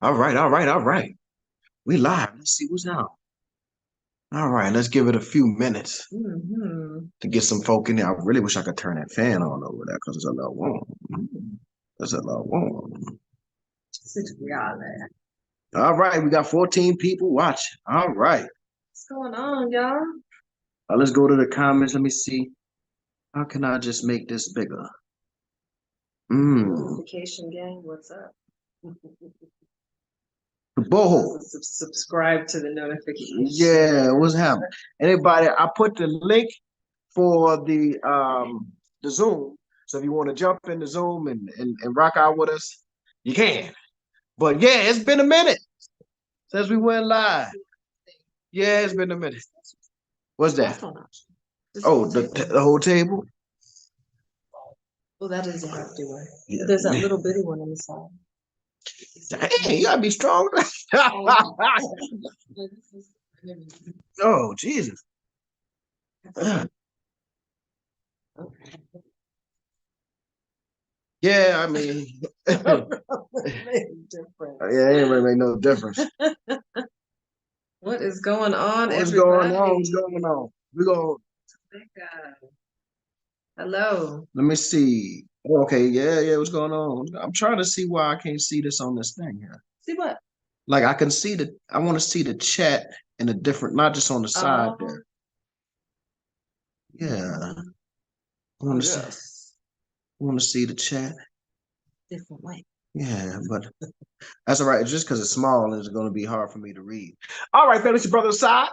All right, all right, all right. We live. Let's see what's now. All right, let's give it a few minutes to get some folk in there. I really wish I could turn that fan on over there because it's a little warm. It's a little warm. All right, we got 14 people watching. All right. What's going on, y'all? Let's go to the comments. Let me see. How can I just make this bigger? Notification gang, what's up? Boho. Subscribe to the notification. Yeah, what's happening? Anybody? I put the link for the Zoom. So if you want to jump in the Zoom and rock out with us, you can. But yeah, it's been a minute since we went live. Yeah, it's been a minute. What's that? Oh, the whole table? Well, that is a hefty one. Yeah. There's that little bitty one on the side. Dang, you gotta be strong. Oh, Jesus. Yeah, I mean, yeah, it ain't really make no difference. What is going on? What's going on? What's going on? We're going. Hello. Let me see. Okay, yeah. What's going on? I'm trying to see why I can't see this on this thing here. See what? Like I can see I want to see the chat in a different, not just on the side there. Yeah. I want to see the chat. Different way. Yeah, but that's all right. It's just because it's small and it's going to be hard for me to read. All right, family, it's your brother Asad.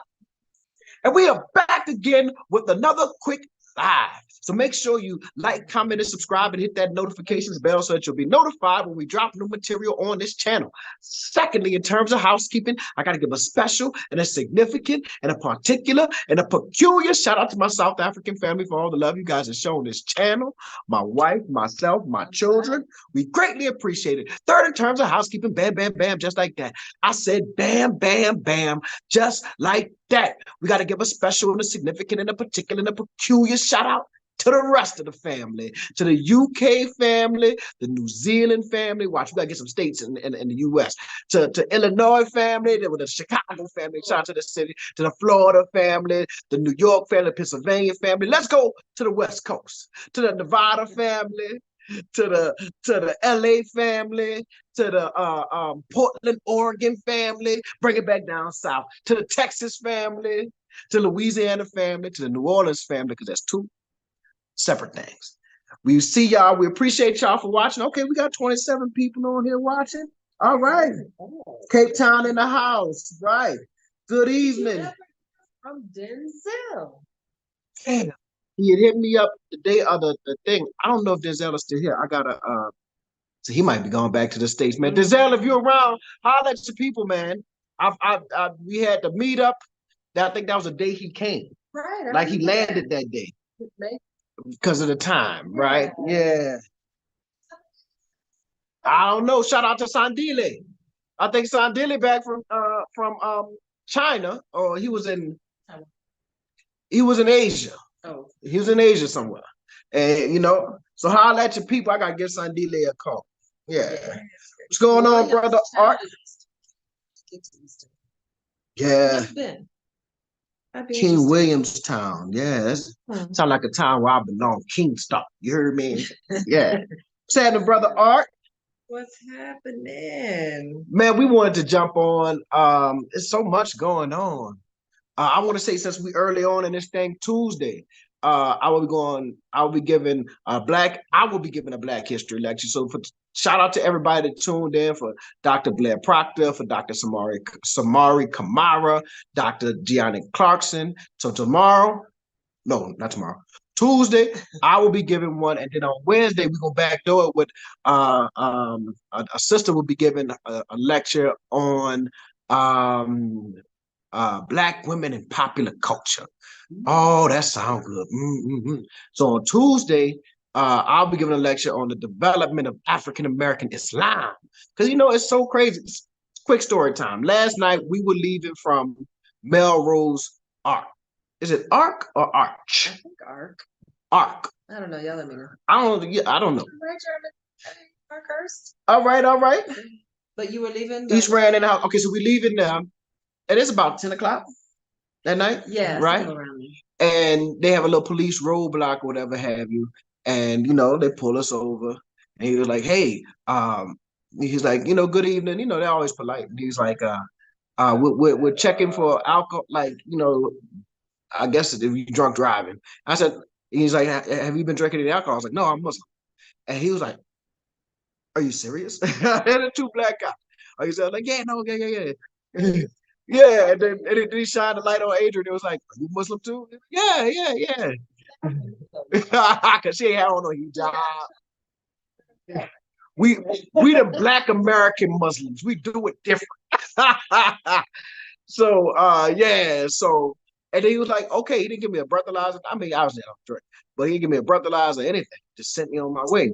And we are back again with another quick live. So make sure you like, comment, and subscribe and hit that notifications bell so that you'll be notified when we drop new material on this channel. Secondly, in terms of housekeeping, I got to give a special and a significant and a particular and a peculiar shout out to my South African family for all the love you guys have shown this channel. My wife, myself, my children. We greatly appreciate it. Third, in terms of housekeeping, bam, bam, bam, just like that. I said bam, bam, bam, just like that. We got to give a special and a significant and a particular and a peculiar shout out to the rest of the family, to the UK family, the New Zealand family. Watch, we got to get some states in the US. To Illinois family, the Chicago family, shout out to the city, to the Florida family, the New York family, Pennsylvania family. Let's go to the West Coast, to the Nevada family, to the LA family, to the Portland, Oregon family, bring it back down south, to the Texas family, to Louisiana family, to the New Orleans family, because that's two separate things. We see y'all. We appreciate y'all for watching. Okay, we got 27 people on here watching. All right. Cape Town in the house. Right. Good evening. From Denzel. Damn. He had hit me up the day of the thing. I don't know if Denzel is still here. I gotta so he might be going back to the States, man. Denzel, if you're around, holler at your people, man. We had the meetup. I think that was the day he came. Right. Like he landed that day. Because of the time, right? Yeah. I don't know. Shout out to Sandile. I think Sandile back from China, or he was in Asia. Oh. He was in Asia somewhere. And so holler at your people. I gotta give Sandile a call. Yeah. What's going on, brother Art? Yeah. King Williamstown. Yeah, that's sound like a town where I belong. Kingstown. You heard me? Yeah. What's happening, brother Art? What's happening? Man, we wanted to jump on. There's so much going on. I want to say since we early on in this thing, Tuesday, I will be giving a Black History lecture. So shout out to everybody that tuned in, for Dr. Blair Proctor, for Dr. Samari Kamara, Dr. Gianni Clarkson. So not tomorrow. Tuesday, I will be giving one, and then on Wednesday we go backdoor it with a sister will be giving a lecture on Black women in popular culture. Oh, that sounds good. So on Tuesday, I'll be giving a lecture on the development of African American Islam, because it's so crazy. Quick story time. Last night we were leaving from Melrose Arc. Is it Arc or Arch? I think Arc. Arc. I don't know. Y'all let me know. I don't know. Arkhurst. All right. But you were leaving? East ran in the house. Okay, so we leaving now. And it's about 10 o'clock that night. Yeah, right? And they have a little police roadblock or whatever have you. And, they pull us over. And he was like, hey, he's like, good evening. They're always polite. And he's like, we're checking for alcohol, like, I guess if you drunk driving. I said, he's like, have you been drinking any alcohol? I was like, no, I'm Muslim. And he was like, are you serious? And the two black guys. He said, like, yeah, no, yeah. Yeah, and then he shined the light on Adrienne. It was like, are you Muslim too? Yeah. Cause she ain't had on no hijab. We the black American Muslims. We do it different. So and then he was like, okay, he didn't give me a breathalyzer. I mean, I was there on drink, but he didn't give me a breathalyzer or anything. Just sent me on my way.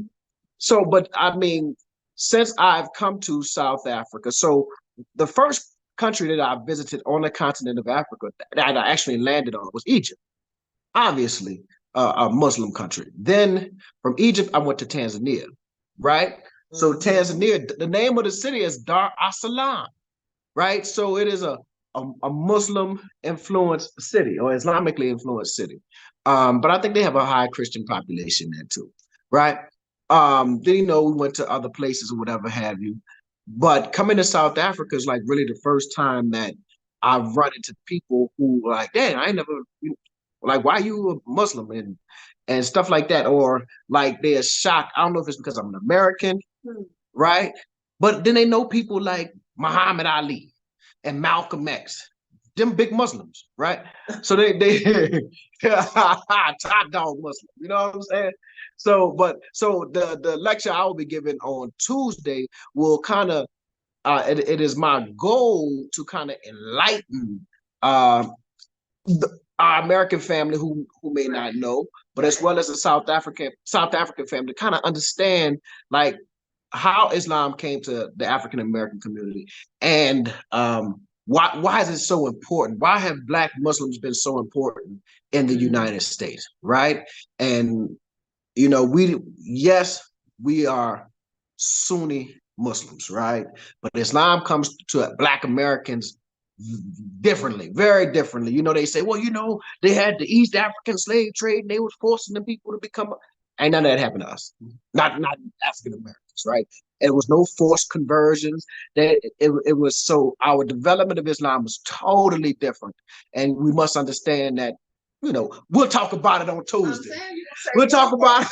So, but I mean, since I've come to South Africa, so the first country that I visited on the continent of Africa that I actually landed on was Egypt, obviously a Muslim country. Then from Egypt, I went to Tanzania, right? So Tanzania, the name of the city is Dar es Salaam, right? So it is a Muslim influenced city or Islamically influenced city. But I think they have a high Christian population there too, right? Then, we went to other places or whatever have you. But coming to South Africa is like really the first time that I've run into people who like, dang, I ain't never, like, why you a Muslim and stuff like that. Or like they're shocked. I don't know if it's because I'm an American, right? But then they know people like Muhammad Ali and Malcolm X, them big Muslims, right? So they top dog Muslim, you know what I'm saying? So the lecture I will be giving on Tuesday will kind of it is my goal to kind of enlighten our American family who may not know, but as well as the South African family to kind of understand like how Islam came to the African American community and why is it so important? Why have Black Muslims been so important in the United States, right? And we are Sunni Muslims, right? But Islam comes to Black Americans differently, very differently. They say, well, they had the East African slave trade and they was forcing the people to become. Ain't none of that happened to us. Not African Americans, right? It was no forced conversions. That it was so our development of Islam was totally different, and we must understand that. We'll talk about it on Tuesday. We'll talk about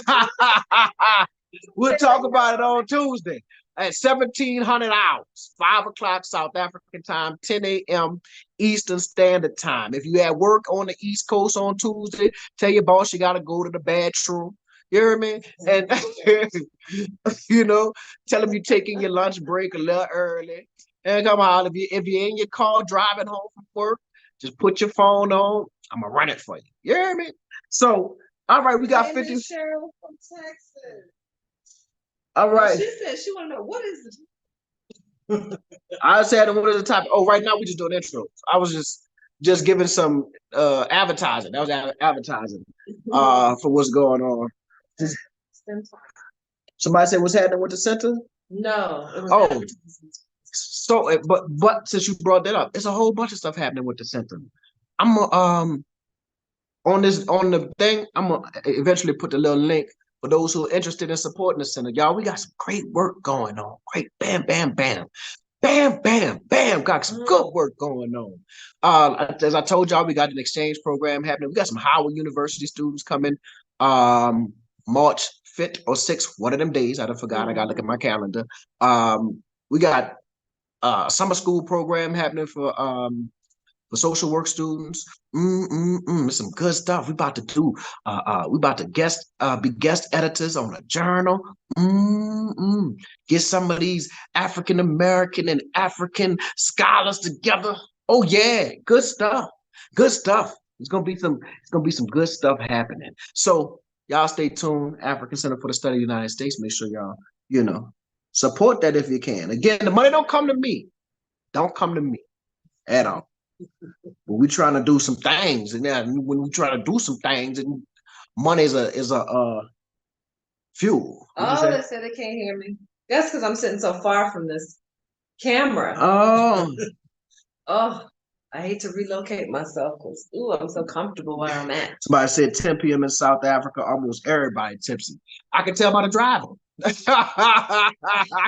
we'll talk about it on Tuesday at 1700 hours, 5 o'clock South African time, 10 a.m. Eastern Standard Time. If you at work on the East Coast on Tuesday, tell your boss you got to go to the bathroom. You hear me? And, tell them you're taking your lunch break a little early. And come on, if you're in your car driving home from work, just put your phone on. I'm going to run it for you. You hear me? So, all right, we got 50. Cheryl from Texas. All right. She said she want to know what is it. I said, what is the topic? Oh, right now we just doing intros. I was just giving some advertising. That was advertising for what's going on. Somebody said what's happening with the center? No. So, but since you brought that up, it's a whole bunch of stuff happening with the center. I'm on the thing. I'm gonna eventually put the little link for those who are interested in supporting the center. Y'all, we got some great work going on. Great, bam, bam, bam, bam, bam, bam. Got some good work going on. As I told y'all, we got an exchange program happening. We got some Howard University students coming. March 5th or 6th, one of them days. I forgot. I got to look at my calendar. We got summer school program happening for social work students. Some good stuff. We about to do. We about to be guest editors on a journal. Get some of these African American and African scholars together. Oh yeah, good stuff. Good stuff. It's gonna be some good stuff happening. So y'all stay tuned. African Center for the Study of the United States. Make sure y'all support that if you can. Again, the money don't come to me. Don't come to me at all. But we trying to do some things, and then when we try to do some things, and money is a fuel. Oh, they said they can't hear me. That's because I'm sitting so far from this camera. Oh. Oh, I hate to relocate myself because I'm so comfortable where I'm at. Somebody said 10 p.m. in South Africa, almost everybody tipsy. I can tell by the driver. I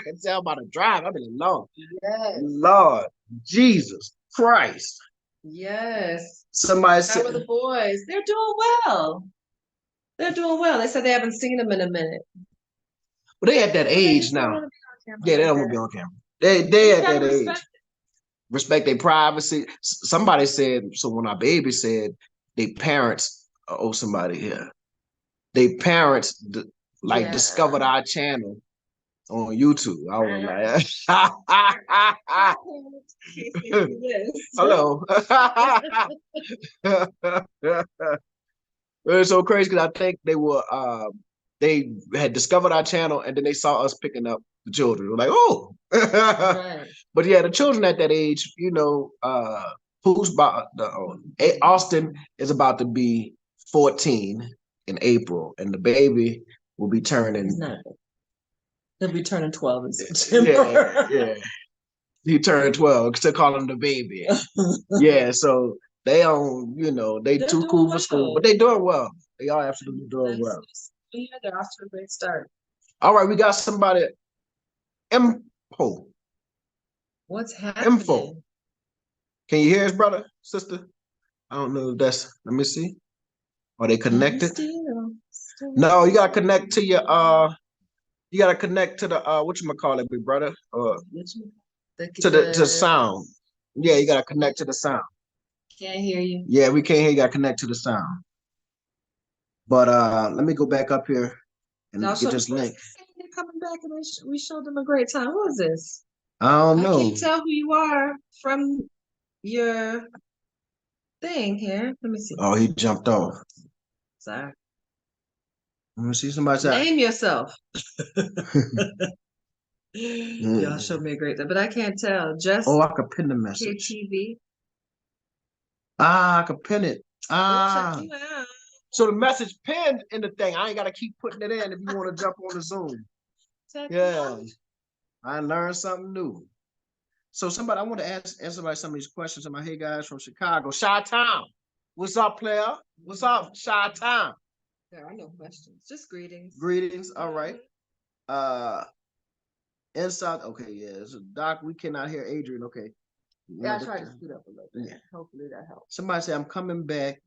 can tell by the driver. I mean, Lord. Yes. Lord Jesus Christ. Yes. Somebody How are the boys? They're doing well. They're doing well. They said they haven't seen them in a minute. But they at that age now. Yeah, they don't want to be on camera. They at that age. Respect their privacy. Somebody said, so when our baby said, they parents owe somebody here. They parents discovered our channel on YouTube. I was like, hello. It's so crazy because I think they had discovered our channel and then they saw us picking up the children. We're like, oh. Right. But yeah, the children at that age, Austin is about to be 14 in April, and the baby will be turning. He'll be turning 12 in September. Yeah. He turned 12. Still call him the baby. Yeah, so they they too cool for school, but they doing well. They are absolutely doing well. Yeah, they're off to a great start. All right, we got somebody. Info. What's happening? Info. Can you hear us, brother, sister? I don't know if that's. Let me see. Are they connected? No, you gotta connect to your. You gotta connect to the whatchamacallit, big brother. To the sound. Yeah, you gotta connect to the sound. Can't hear you. Yeah, we can't hear you. Gotta connect to the sound. But let me go back up here and get this link. They're coming back and we showed them a great time. What is this? I don't know. I can't tell who you are from your thing here. Let me see. Oh, he jumped off. Sorry. Let me see somebody. Name yourself. Y'all showed me a great time, but I can't tell. Just I could pin the message. KTV. I could pin it. So the message pinned in the thing. I ain't gotta keep putting it in if you want to jump on the Zoom. Yeah, I learned something new. So I want to ask somebody some of these questions. I'm like, hey guys from Chicago, Chi-Town. What's up, player? What's up, Chi-Town? There are no questions, just greetings. Greetings. All right. Inside. Okay, yeah. So Doc, we cannot hear Adrienne. Okay. Yeah, I tried to speed up a little bit. Yeah. Hopefully that helps. Somebody said I'm coming back.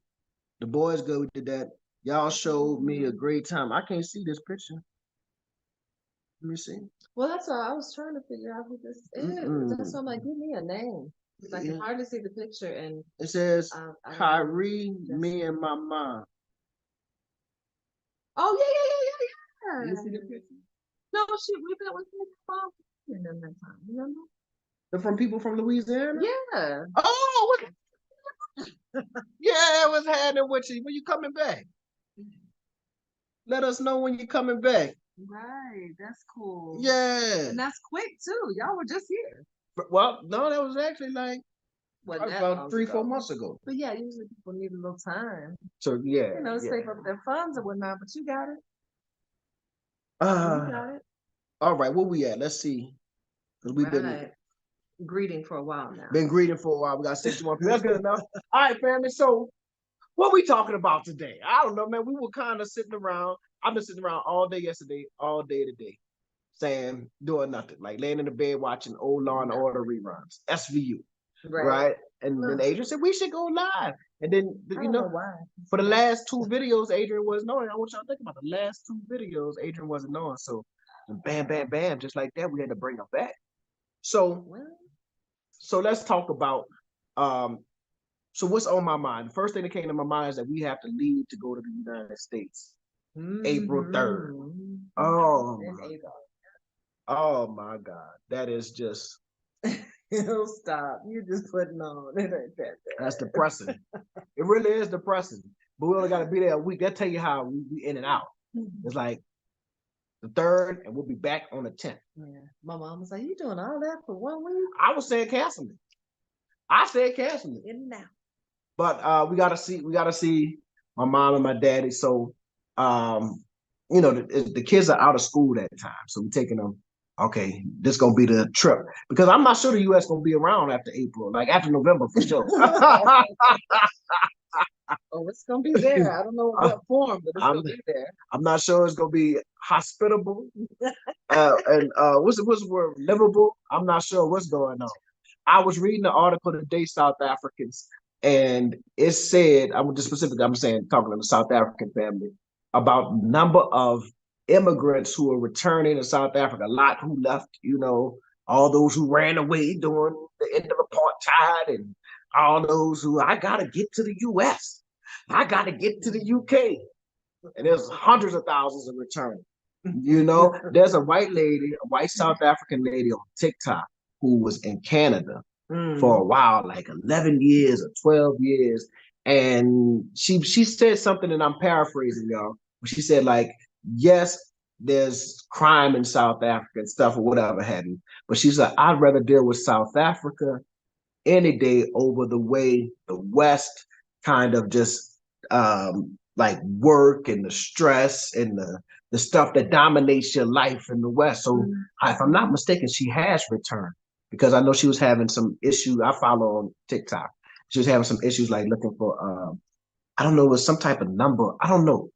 The boys good. We did that. Y'all showed me a great time. I can't see this picture. Let me see. Well, that's why I was trying to figure out who this is. That's why I'm like, give me a name. I can hardly see the picture. And it says Kyrie, me and my mom. Oh yeah. You see the picture? No, shit, we met with my mom in that time. Remember? They're from people from Louisiana. Yeah. Oh, yeah, what's happening with you? When you coming back? Let us know when you're coming back. Right, that's cool. Yeah. And that's quick too. Y'all were just here. Well, no, that was actually like about 3-4 months ago. But yeah, usually people need a little time. So yeah. Save up their funds and whatnot, but you got it. You got it. All right, where we at? Let's see. Because we've been greeting for a while now. Been greeting for a while. We got 61 people. That's good enough. All right, family. So what we talking about today? I don't know, man. We were kind of sitting around. I've been sitting around all day yesterday, all day today, doing nothing, like laying in the bed watching old Law and Order reruns, SVU, right? And then Adrienne said we should go live, and then I don't know why. For the last 2 videos, Adrienne wasn't knowing. I want y'all to think about the last 2 videos, Adrienne wasn't knowing. So bam, bam, bam, just like that, we had to bring her back. So let's talk about so what's on my mind. The first thing that came to my mind is that we have to leave to go to the United States. April 3rd. Oh my God. That is just stop. You're just putting on. It ain't that bad. That's depressing. It really is depressing. But we only gotta be there a week. That tell you how we in and out. It's like the 3rd, and we'll be back on the 10th. Yeah. My mom was like, you doing all that for 1 week? I was saying cancel it. I said cancel it. In and out. But we gotta see my mom and my daddy. So the kids are out of school that time. So we're taking them okay, this gonna be the trip because I'm not sure the U.S. gonna be around after April, like after November for sure. Oh, it's gonna be there. I don't know what form, but it's gonna be there. I'm not sure it's gonna be hospitable and what's the word, livable. I'm not sure what's going on. I was reading the article today, South Africans, and it said, I'm just specifically, I'm saying, talking to the South African family about number of immigrants who are returning to South Africa, a lot who left, all those who ran away during the end of apartheid and all those who, I got to get to the US. I got to get to the UK. And there's hundreds of thousands of returning. There's a white South African lady on TikTok who was in Canada for a while, like 11 years or 12 years. And she said something, and I'm paraphrasing, y'all. But she said, like, yes, there's crime in South Africa and stuff or whatever have you. But she's like, I'd rather deal with South Africa any day over the way the West kind of just like work and the stress and the stuff that dominates your life in the West. So if I'm not mistaken, she has returned because I know she was having some issues. I follow on TikTok. She was having some issues like looking for, I don't know, it was some type of number. I don't know.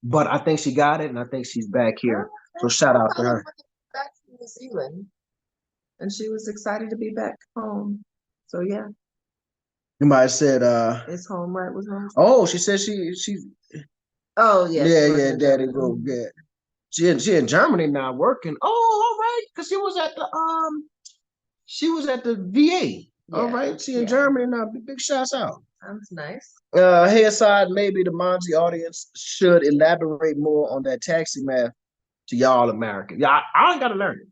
But I think she got it, and I think she's back here. So shout out to her. Back to New Zealand, and she was excited to be back home. So yeah. You might have said it's home, right? Was home. Oh, she said she Oh yeah. Yeah, daddy go get. She in Germany now working. Oh, all right. Cause she was at the VA. Yeah, all right. She in Germany now. Big shouts out. Sounds nice. Hey, Asad, maybe the Monzi audience should elaborate more on that taxi math to y'all Americans. Yeah, I ain't gotta learn it.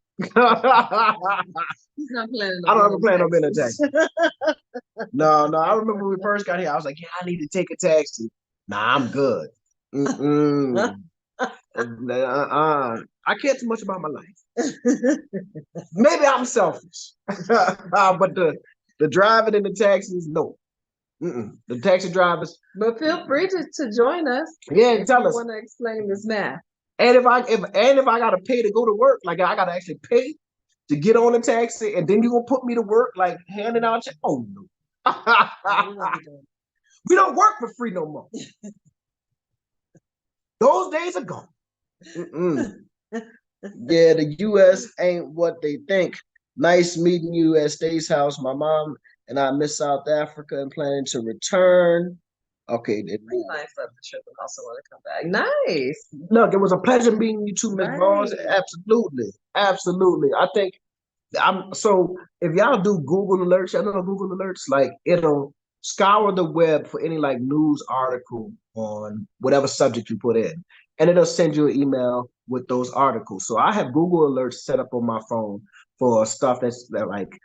He's not planning. I don't ever plan on being a taxi. No. I remember when we first got here, I was like, yeah, I need to take a taxi. Nah, I'm good. I care too much about my life. Maybe I'm selfish. But the driving in the taxis, no. The taxi drivers. But feel free to join us. Yeah, tell us. Want to explain this math? And if I gotta pay to go to work, like I gotta actually pay to get on a taxi, and then you gonna put me to work like handing out check. Oh no. We don't work for free no more. Those days are gone. Yeah, the U.S. ain't what they think. Nice meeting you at State's house. My mom and I miss South Africa and planning to return. Okay. Nice up the trip and also want to come back. Nice. Look, it was a pleasure meeting you too, Miss Barnes. Absolutely. I think so if y'all do Google alerts, y'all know Google alerts, like it'll scour the web for any like news article on whatever subject you put in, and it'll send you an email with those articles. So I have Google alerts set up on my phone for stuff that's like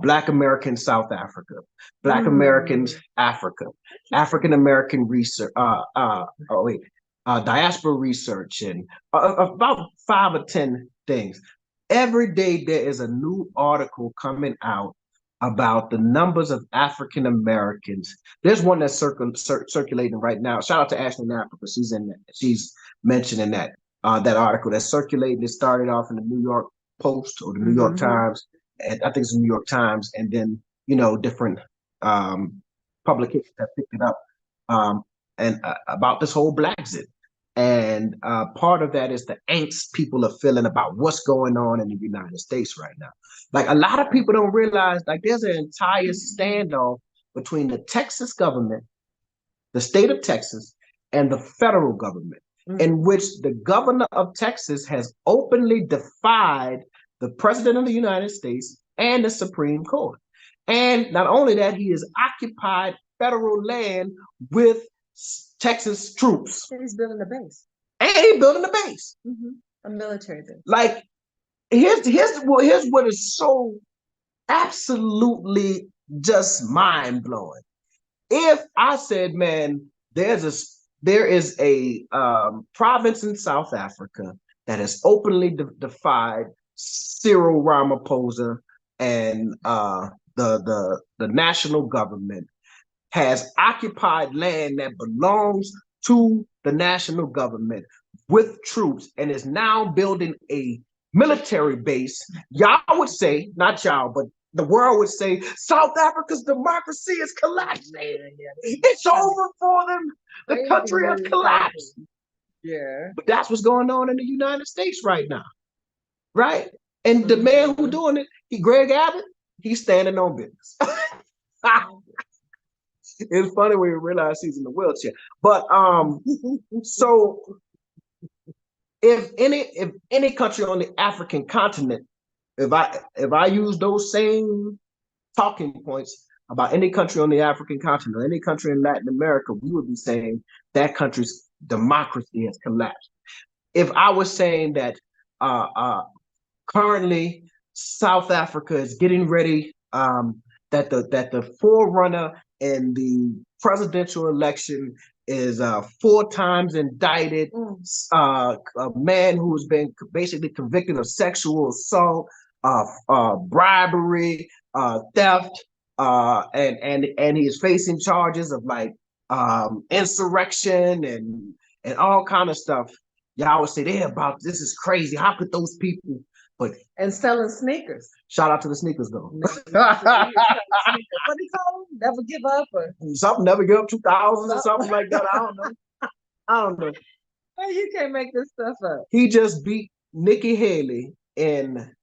Black American South Africa, Black Americans Africa, African American research, diaspora research, and about 5 or 10 things. Every day there is a new article coming out about the numbers of African Americans. There's one that's circulating right now. Shout out to Ashley in Africa. She's mentioning that article that's circulating. It started off in the New York Post or the New York Times, and I think it's the New York Times, and then different publications have picked it up and about this whole Blackzit. And part of that is the angst people are feeling about what's going on in the United States right now. Like a lot of people don't realize, like there's an entire standoff between the Texas government, the state of Texas, and the federal government, in which the governor of Texas has openly defied the president of the United States and the Supreme Court. And not only that, he has occupied federal land with Texas troops. And he's building a base. And he's building a base. A military base. Like, here's what is so absolutely just mind-blowing. If I said, man, there is a province in South Africa that has openly defied Cyril Ramaphosa and the national government, has occupied land that belongs to the national government with troops, and is now building a military base, y'all would say, not y'all, but the world would say, South Africa's democracy is collapsing. It's over for them. The country has collapsed. Yeah. But that's what's going on in the United States right now, right? And the man who doing it, Greg Abbott, he's standing on business. It's funny when you realize he's in the wheelchair. But so if any country on the African continent, if I use those same talking points about any country on the African continent, any country in Latin America, we would be saying that country's democracy has collapsed. If I was saying that currently South Africa is getting ready, that the forerunner in the presidential election is 4 times indicted, a man who has been basically convicted of sexual assault, bribery, theft, and he is facing charges of like insurrection and all kind of stuff. Y'all would say they're about this is crazy. How could those people? But and selling sneakers. Shout out to the sneakers though. What do you call them? Never give up or something. Never give up 2000 or something like that. I don't know. Hey, you can't make this stuff up. He just beat Nikki Haley in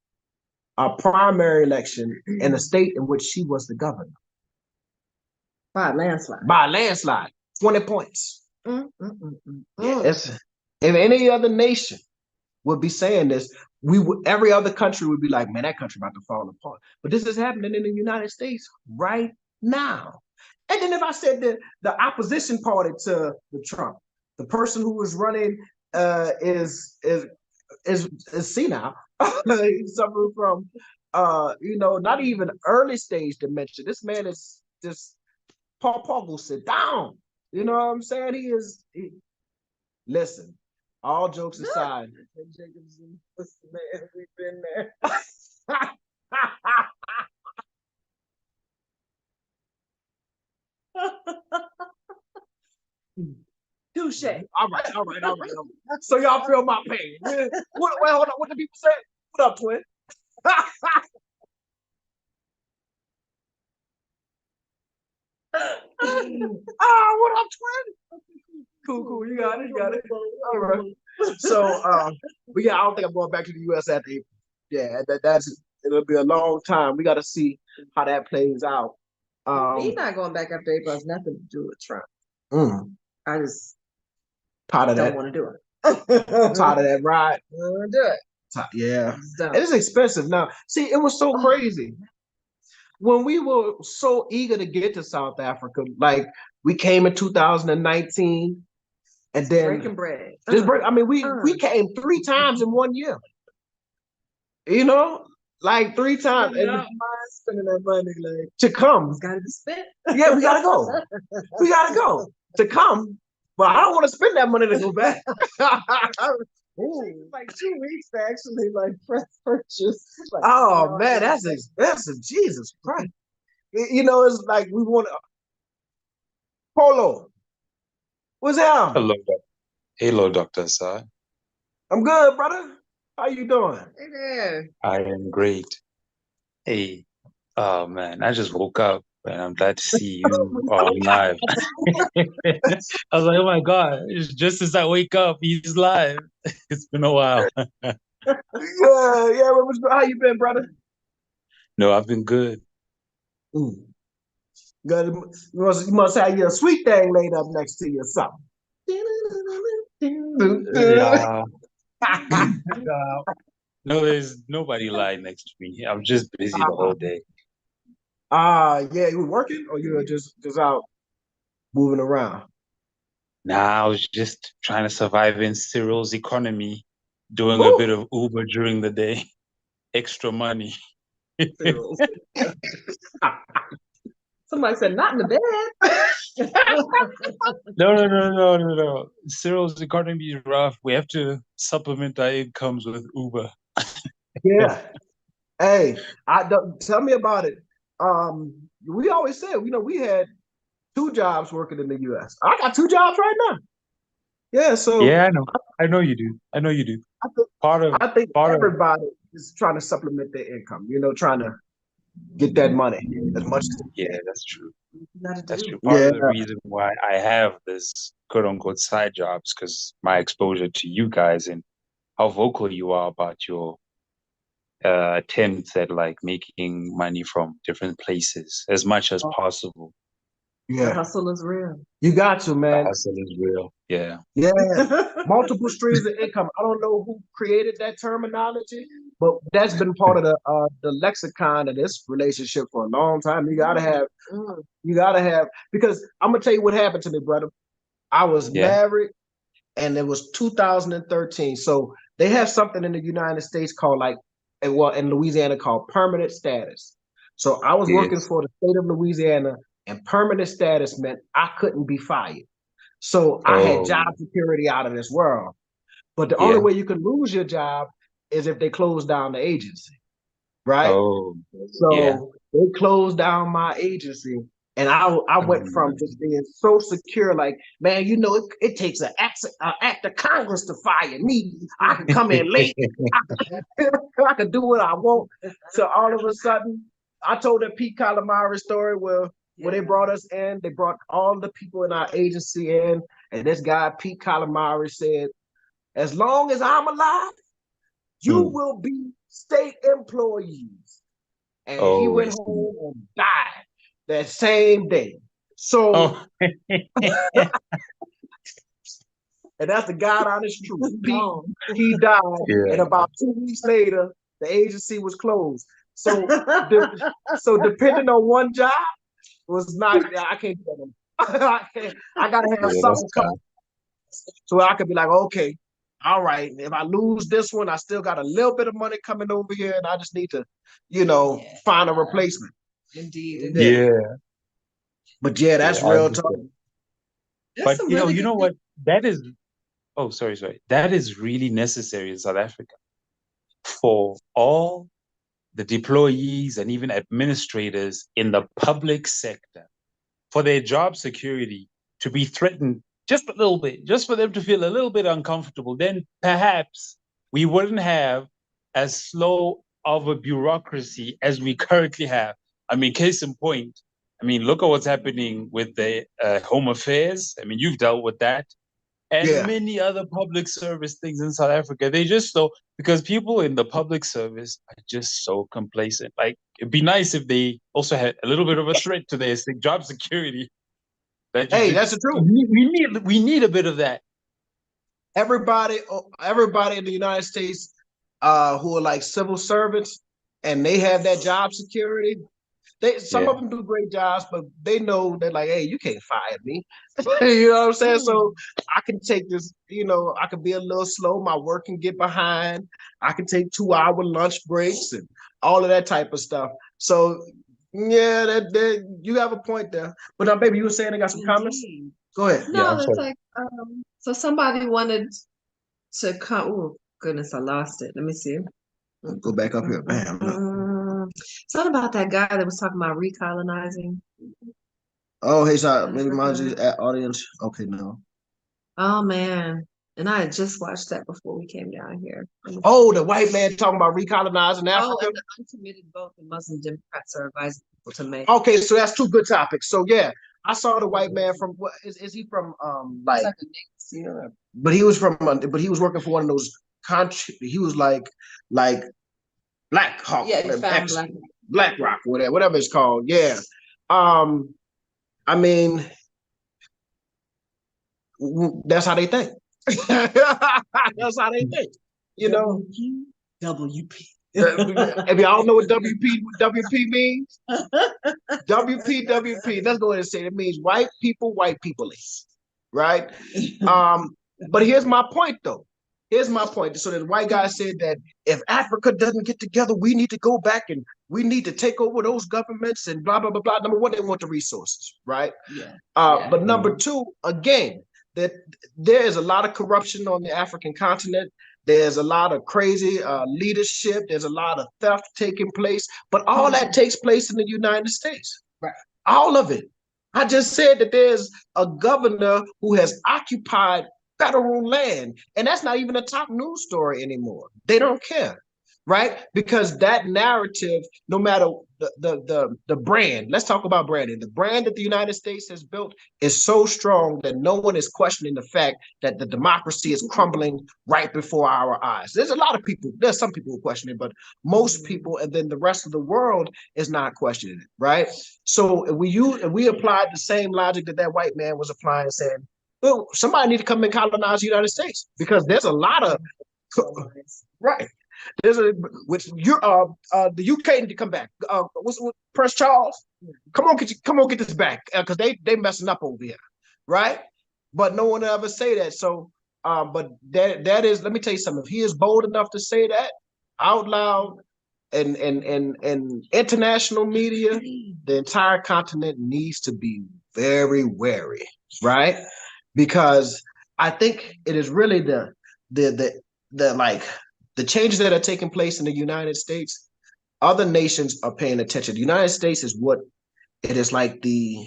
a primary election in a state in which she was the governor. By a landslide. By a landslide. 20 points. Yes. If any other nation would be saying this, every other country would be like, man, that country about to fall apart. But this is happening in the United States right now. And then if I said the opposition party to the Trump, the person who was running is senile. He's suffering from not even early stage dementia. This man is just Paul will sit down. You know what I'm saying? Listen. All jokes aside, Jacobson, man, we've been there. Touche. All right. So y'all feel my pain. Wait, hold on. What the people say? What up, twin? What up, twin? Cool. You got it. All right. So, but yeah, I don't think I'm going back to the U.S. after April. Yeah, it'll be a long time. We got to see how that plays out. He's not going back after April. It has nothing to do with Trump. I just don't want to do it. Tired of that ride. I don't want to do it. Yeah, it is expensive now. See, it was so crazy when we were so eager to get to South Africa. Like we came in 2019. And then breaking bread. We came 3 times in 1 year. Like 3 times. And not spending that money like to come. It's gotta be spent. Yeah, we gotta go. We gotta go to come. But I don't want to spend that money to go back. Like 2 weeks to actually like purchase. Like, oh man, that's expensive. Jesus Christ. It's like we want to Polo. What's up? Hello, Dr. Asad. I'm good, brother. How you doing? Hey there. I am great. Hey, oh man, I just woke up and I'm glad to see you live. I was like, oh my God, it's just as I wake up, he's live. It's been a while. Yeah. How you been, brother? No, I've been good. Good. You must have your sweet thing laid up next to you or something. Yeah. No, there's nobody lying next to me. I'm just busy the whole day. Yeah, you were working or you were just out moving around? Nah, I was just trying to survive in Cyril's economy, doing a bit of Uber during the day. Extra money. Somebody said, not in the bed. No. Cyril's economy is rough. We have to supplement our incomes with Uber. Yeah. Hey, tell me about it. We always said, we had 2 jobs working in the U.S. I got 2 jobs right now. Yeah, so yeah, I know you do. I think everybody is trying to supplement their income, trying to get that money as much as they can. That's true. That's true. Part of the reason why I have this quote unquote side jobs, because my exposure to you guys and how vocal you are about your attempts at like making money from different places as much as possible. Yeah. The hustle is real. You got to, man. The hustle is real. Yeah. Yeah. Multiple streams of income. I don't know who created that terminology, but that's been part of the lexicon of this relationship for a long time. You gotta have, because I'm gonna tell you what happened to me, brother. I was married, and it was 2013. So they have something in the United States called in Louisiana called permanent status. So I was working for the state of Louisiana, and permanent status meant I couldn't be fired. So I had job security out of this world. But the only way you can lose your job is if they close down the agency, right? So they closed down my agency, and I went from just being so secure, like, man, it takes an act of Congress to fire me. I can come in late. I can do what I want. So all of a sudden, I told that Pete Calamari story where they brought us in, they brought all the people in our agency in, and this guy, Pete Calamari, said, as long as I'm alive, you will be state employees. And he went home and died that same day. So, and that's the God honest truth. He died, and about 2 weeks later, the agency was closed. So, depending on one job was not. I can't do that. I gotta have something come, so I could be like, okay, all right. If I lose this one, I still got a little bit of money coming over here, and I just need to, find a replacement. Indeed. Yeah. But that's real talk. But you know what? That is. Oh, sorry. That is really necessary in South Africa for all the deployees and even administrators in the public sector, for their job security to be threatened just a little bit, just for them to feel a little bit uncomfortable. Then perhaps we wouldn't have as slow of a bureaucracy as we currently have. I mean, case in point, look at what's happening with the Home Affairs. You've dealt with that. And many other public service things in South Africa. They just because people in the public service are just so complacent. Like, it'd be nice if they also had a little bit of a threat to their job security. That's the truth. We need a bit of that. Everybody in the United States who are like civil servants, and they have that job security. Some of them do great jobs, but they know they're like, hey, you can't fire me. You know what I'm saying? So I can take this, I can be a little slow. My work can get behind. I can take 2-hour lunch breaks and all of that type of stuff. So, you have a point there. But now, baby, you were saying I got some comments? Go ahead. No, it's like, so somebody wanted to come. Oh, goodness, I lost it. Let me see. Go back up here. Bam. Something about that guy that was talking about recolonizing. Oh, hey, sorry. Maybe mine's at audience. Okay, no. Oh, man. And I had just watched that before we came down here. Oh, the white man talking about recolonizing Africa? Oh, and the uncommitted vote the Muslim Democrats are advising people to make. Okay, so that's two good topics. So, I saw the white man from, what is he from, like a Navy, but he was working for one of those he was like Black Hawk, Black Rock, whatever it's called. Yeah. That's how they think. That's how they think. WP. If y'all know what WP means, WP. Let's go ahead and say it means white people, right? But here's my point, though. So the white guy said that if Africa doesn't get together, we need to go back and we need to take over those governments and blah, blah, blah, blah. Number one, they want the resources, right? But number two, again, that there is a lot of corruption on the African continent. There's a lot of crazy leadership. There's a lot of theft taking place. But all that takes place in the United States. Right. All of it. I just said that there's a governor who has occupied federal land. And that's not even a top news story anymore. They don't care, right? Because that narrative, no matter the brand, let's talk about branding. The brand that the United States has built is so strong that no one is questioning the fact that the democracy is crumbling right before our eyes. There's some people who question it, but most people, and then the rest of the world is not questioning it, right? So if we applied the same logic that white man was applying, saying, well, somebody need to come and colonize the United States, because there's a lot of right. There's a which you're the UK need to come back. What's Prince Charles? Come on, get this back, because they messing up over here, right? But no one ever say that. So, but that is, let me tell you something. If he is bold enough to say that out loud and international media, the entire continent needs to be very wary, right? Because I think it is really the changes that are taking place in the United States. Other nations are paying attention. The United States is what it is, like the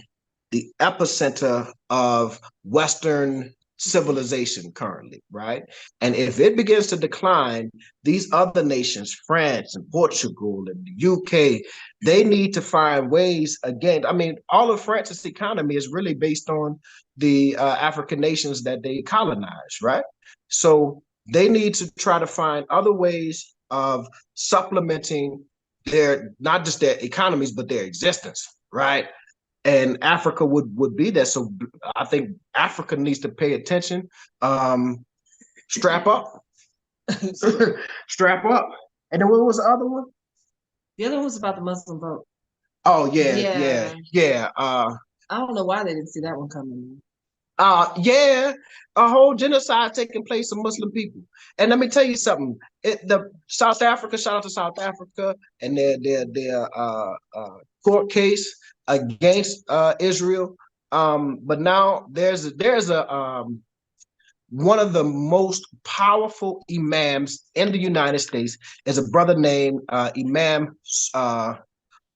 epicenter of Western civilization currently, right? And if it begins to decline, these other nations, France and Portugal and the UK, they need to find ways again. I mean, all of France's economy is really based on the African nations that they colonized, right? So they need to try to find other ways of supplementing not just their economies, but their existence, right? And Africa would be there. So I think Africa needs to pay attention. Strap up. Strap up. And then what was the other one? The other one was about the Muslim vote. Oh, yeah. I don't know why they didn't see that one coming. Yeah, a whole genocide taking place of Muslim people. And let me tell you something. The South Africa, shout out to South Africa and their court case against Israel. But now there's a one of the most powerful imams in the United States is a brother named Imam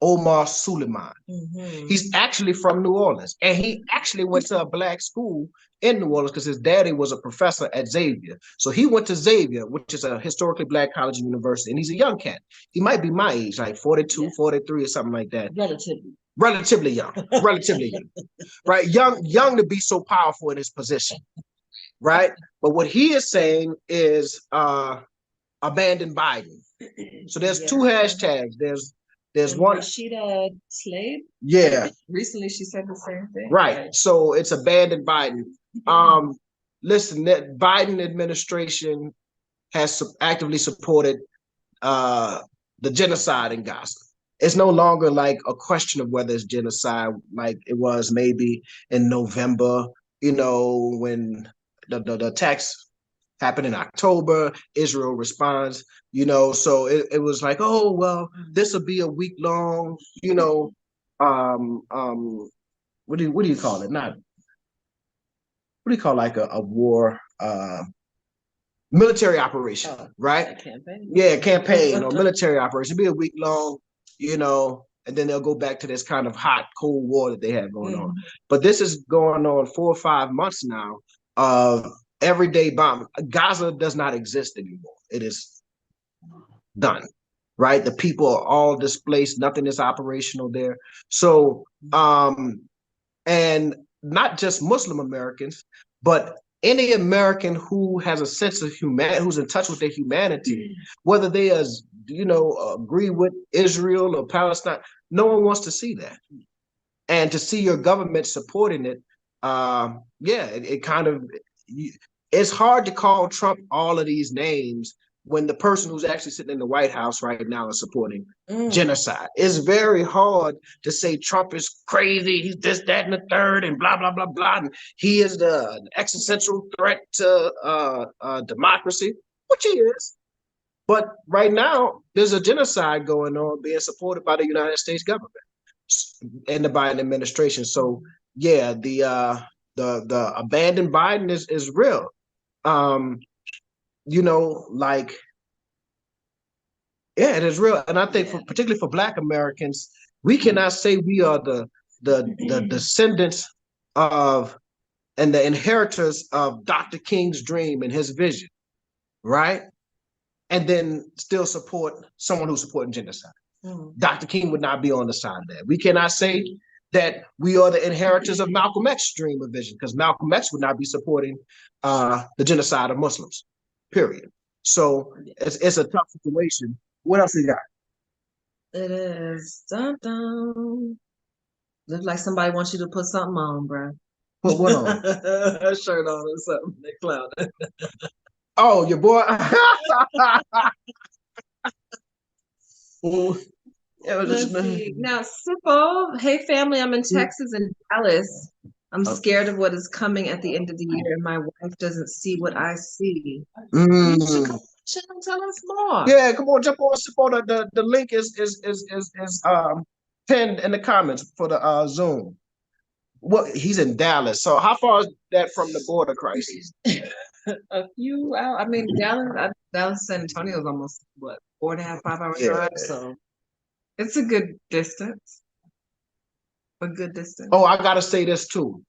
Omar Suleiman. Mm-hmm. He's actually from New Orleans, and he actually went to a black school in New Orleans because his daddy was a professor at Xavier. So he went to Xavier, which is a historically black college and university, and he's a young cat. He might be my age, like 42, 43 or something like that. Relatively young, right? Young to be so powerful in his position, right? But what he is saying is abandon Biden. So there's two hashtags. There's one. Rashida Tlaib. Yeah. Recently, she said the same thing. Right. So it's abandoned Biden. Listen, that Biden administration has actively supported the genocide in Gaza. It's no longer like a question of whether it's genocide, like it was maybe in November. You know, when the attacks happened in October, Israel responds, you know, so it was like, oh, well, this will be a week long, you know, what do you call it? What do you call like a war, military operation, right? Campaign. Yeah, campaign or military operation. It'll be a week long, you know, and then they'll go back to this kind of hot, cold war that they have going on. But this is going on 4 or 5 months now of everyday bomb. Gaza does not exist anymore. It is done, right? The people are all displaced. Nothing is operational there. So, and not just Muslim Americans, but any American who has a sense of humanity, who's in touch with their humanity, whether they, agree with Israel or Palestine, no one wants to see that. And to see your government supporting it, it kind of, it's hard to call Trump all of these names when the person who's actually sitting in the White House right now is supporting genocide. It's very hard to say Trump is crazy, he's this, that, and the third, and blah, blah, blah, blah. And he is the existential threat to democracy, which he is. But right now, there's a genocide going on being supported by the United States government and the Biden administration. So, yeah, the abandoned Biden is real. It is real. And I think particularly for Black Americans, we cannot say we are the descendants of and the inheritors of Dr. King's dream and his vision, right? And then still support someone who's supporting genocide. Dr. King would not be on the side of that. We cannot say that we are the inheritors of Malcolm X's dream of vision, because Malcolm X would not be supporting the genocide of Muslims, period. So it's a tough situation. What else you got? It is. Dun, dun. Looks like somebody wants you to put something on, bro. Put what on? A shirt on or something. They clowning. Oh, your boy. Let's see. Now, Simple. Hey, family. I'm in Texas and Dallas. I'm scared of what is coming at the end of the year, and my wife doesn't see what I see. Tell us more. Yeah, come on, jump on Simple. The link is pinned in the comments for the Zoom. What, he's in Dallas. So how far is that from the border crisis? A few hours. I mean, Dallas, San Antonio is almost what, 4.5, 5 hour drive. So it's a good distance. A good distance. Oh, I gotta say this too.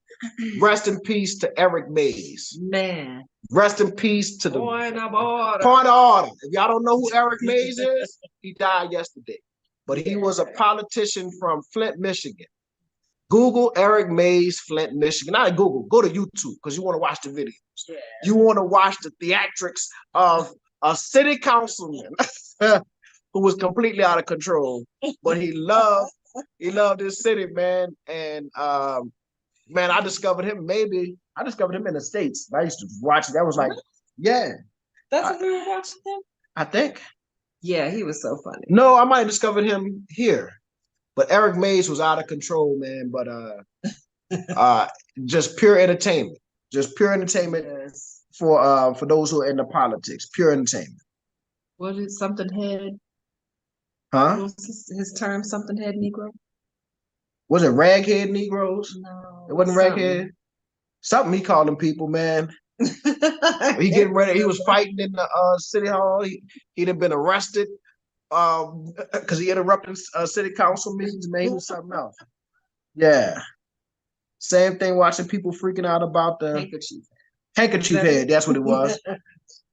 Rest in peace to Eric Mays. Man. Rest in peace to the Point of order. Point of order. If y'all don't know who Eric Mays is, he died yesterday. But he was a politician from Flint, Michigan. Google Eric Mays, Flint, Michigan. Not Google, go to YouTube because you want to watch the videos. Yeah. You want to watch the theatrics of a city councilman who was completely out of control, but he loved this city, man. And man, I discovered him in the States. I used to watch it. That was like, yeah. That's what we were watching him? I think. Yeah, he was so funny. No, I might have discovered him here. But Eric Mays was out of control, man. But just pure entertainment. Just pure entertainment for those who are into politics. Pure entertainment. What is something head? Huh? What was his term, something head Negro? Was it raghead Negroes? No. It wasn't raghead. Something he called them people, man. He getting ready. He was fighting in the city hall. He'd have been arrested. Because he interrupted city council meetings, man. He was something else. Yeah. Same thing watching people freaking out about the handkerchief head. That's what it was.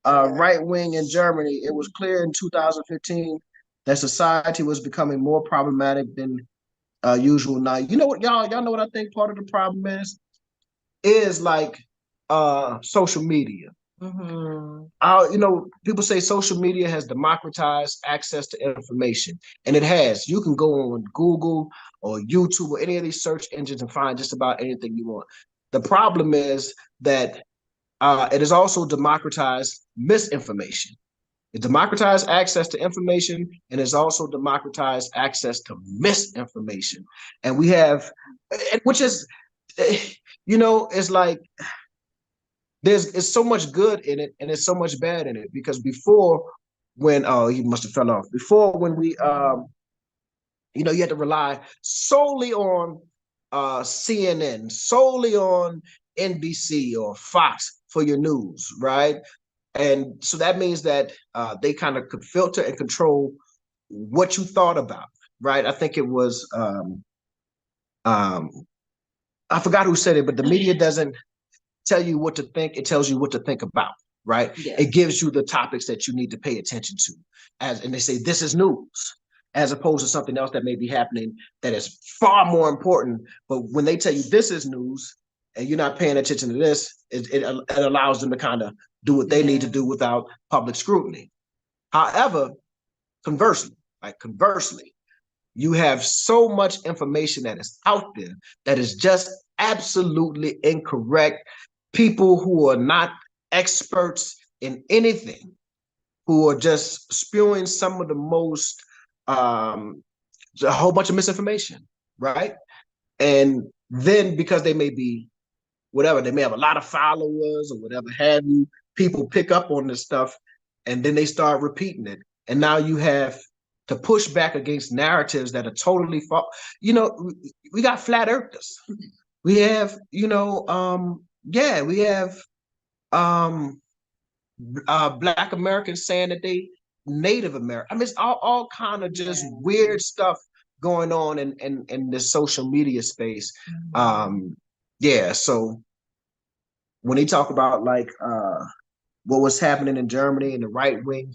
Right wing in Germany. It was clear in 2015 that society was becoming more problematic than usual. Now, you know what, y'all know what I think part of the problem is like social media. People say social media has democratized access to information, and it has. You can go on Google or YouTube or any of these search engines and find just about anything you want. The problem is that it has also democratized misinformation. It democratized access to information, and it's also democratized access to misinformation. And we have, which is, it's like, there's so much good in it and there's so much bad in it, because before when he must have fell off before when we you had to rely solely on CNN, solely on NBC or Fox for your news, right? And so that means that they kind of could filter and control what you thought about, right? I think it was I forgot who said it, but the media doesn't tell you what to think, it tells you what to think about, right? Yes. It gives you the topics that you need to pay attention to, and they say this is news, as opposed to something else that may be happening that is far more important. But when they tell you this is news and you're not paying attention to this, it allows them to kind of do what they need to do without public scrutiny. However, conversely, you have so much information that is out there that is just absolutely incorrect. People who are not experts in anything, who are just spewing some of the most, a whole bunch of misinformation, right? And then because they may be whatever, they may have a lot of followers or whatever have you, people pick up on this stuff and then they start repeating it. And now you have to push back against narratives that are totally false. We got flat earthers. We have, we have Black Americans saying that they Native American. I mean, it's all kind of just weird stuff going on in the social media space. So when they talk about like what was happening in Germany and the right wing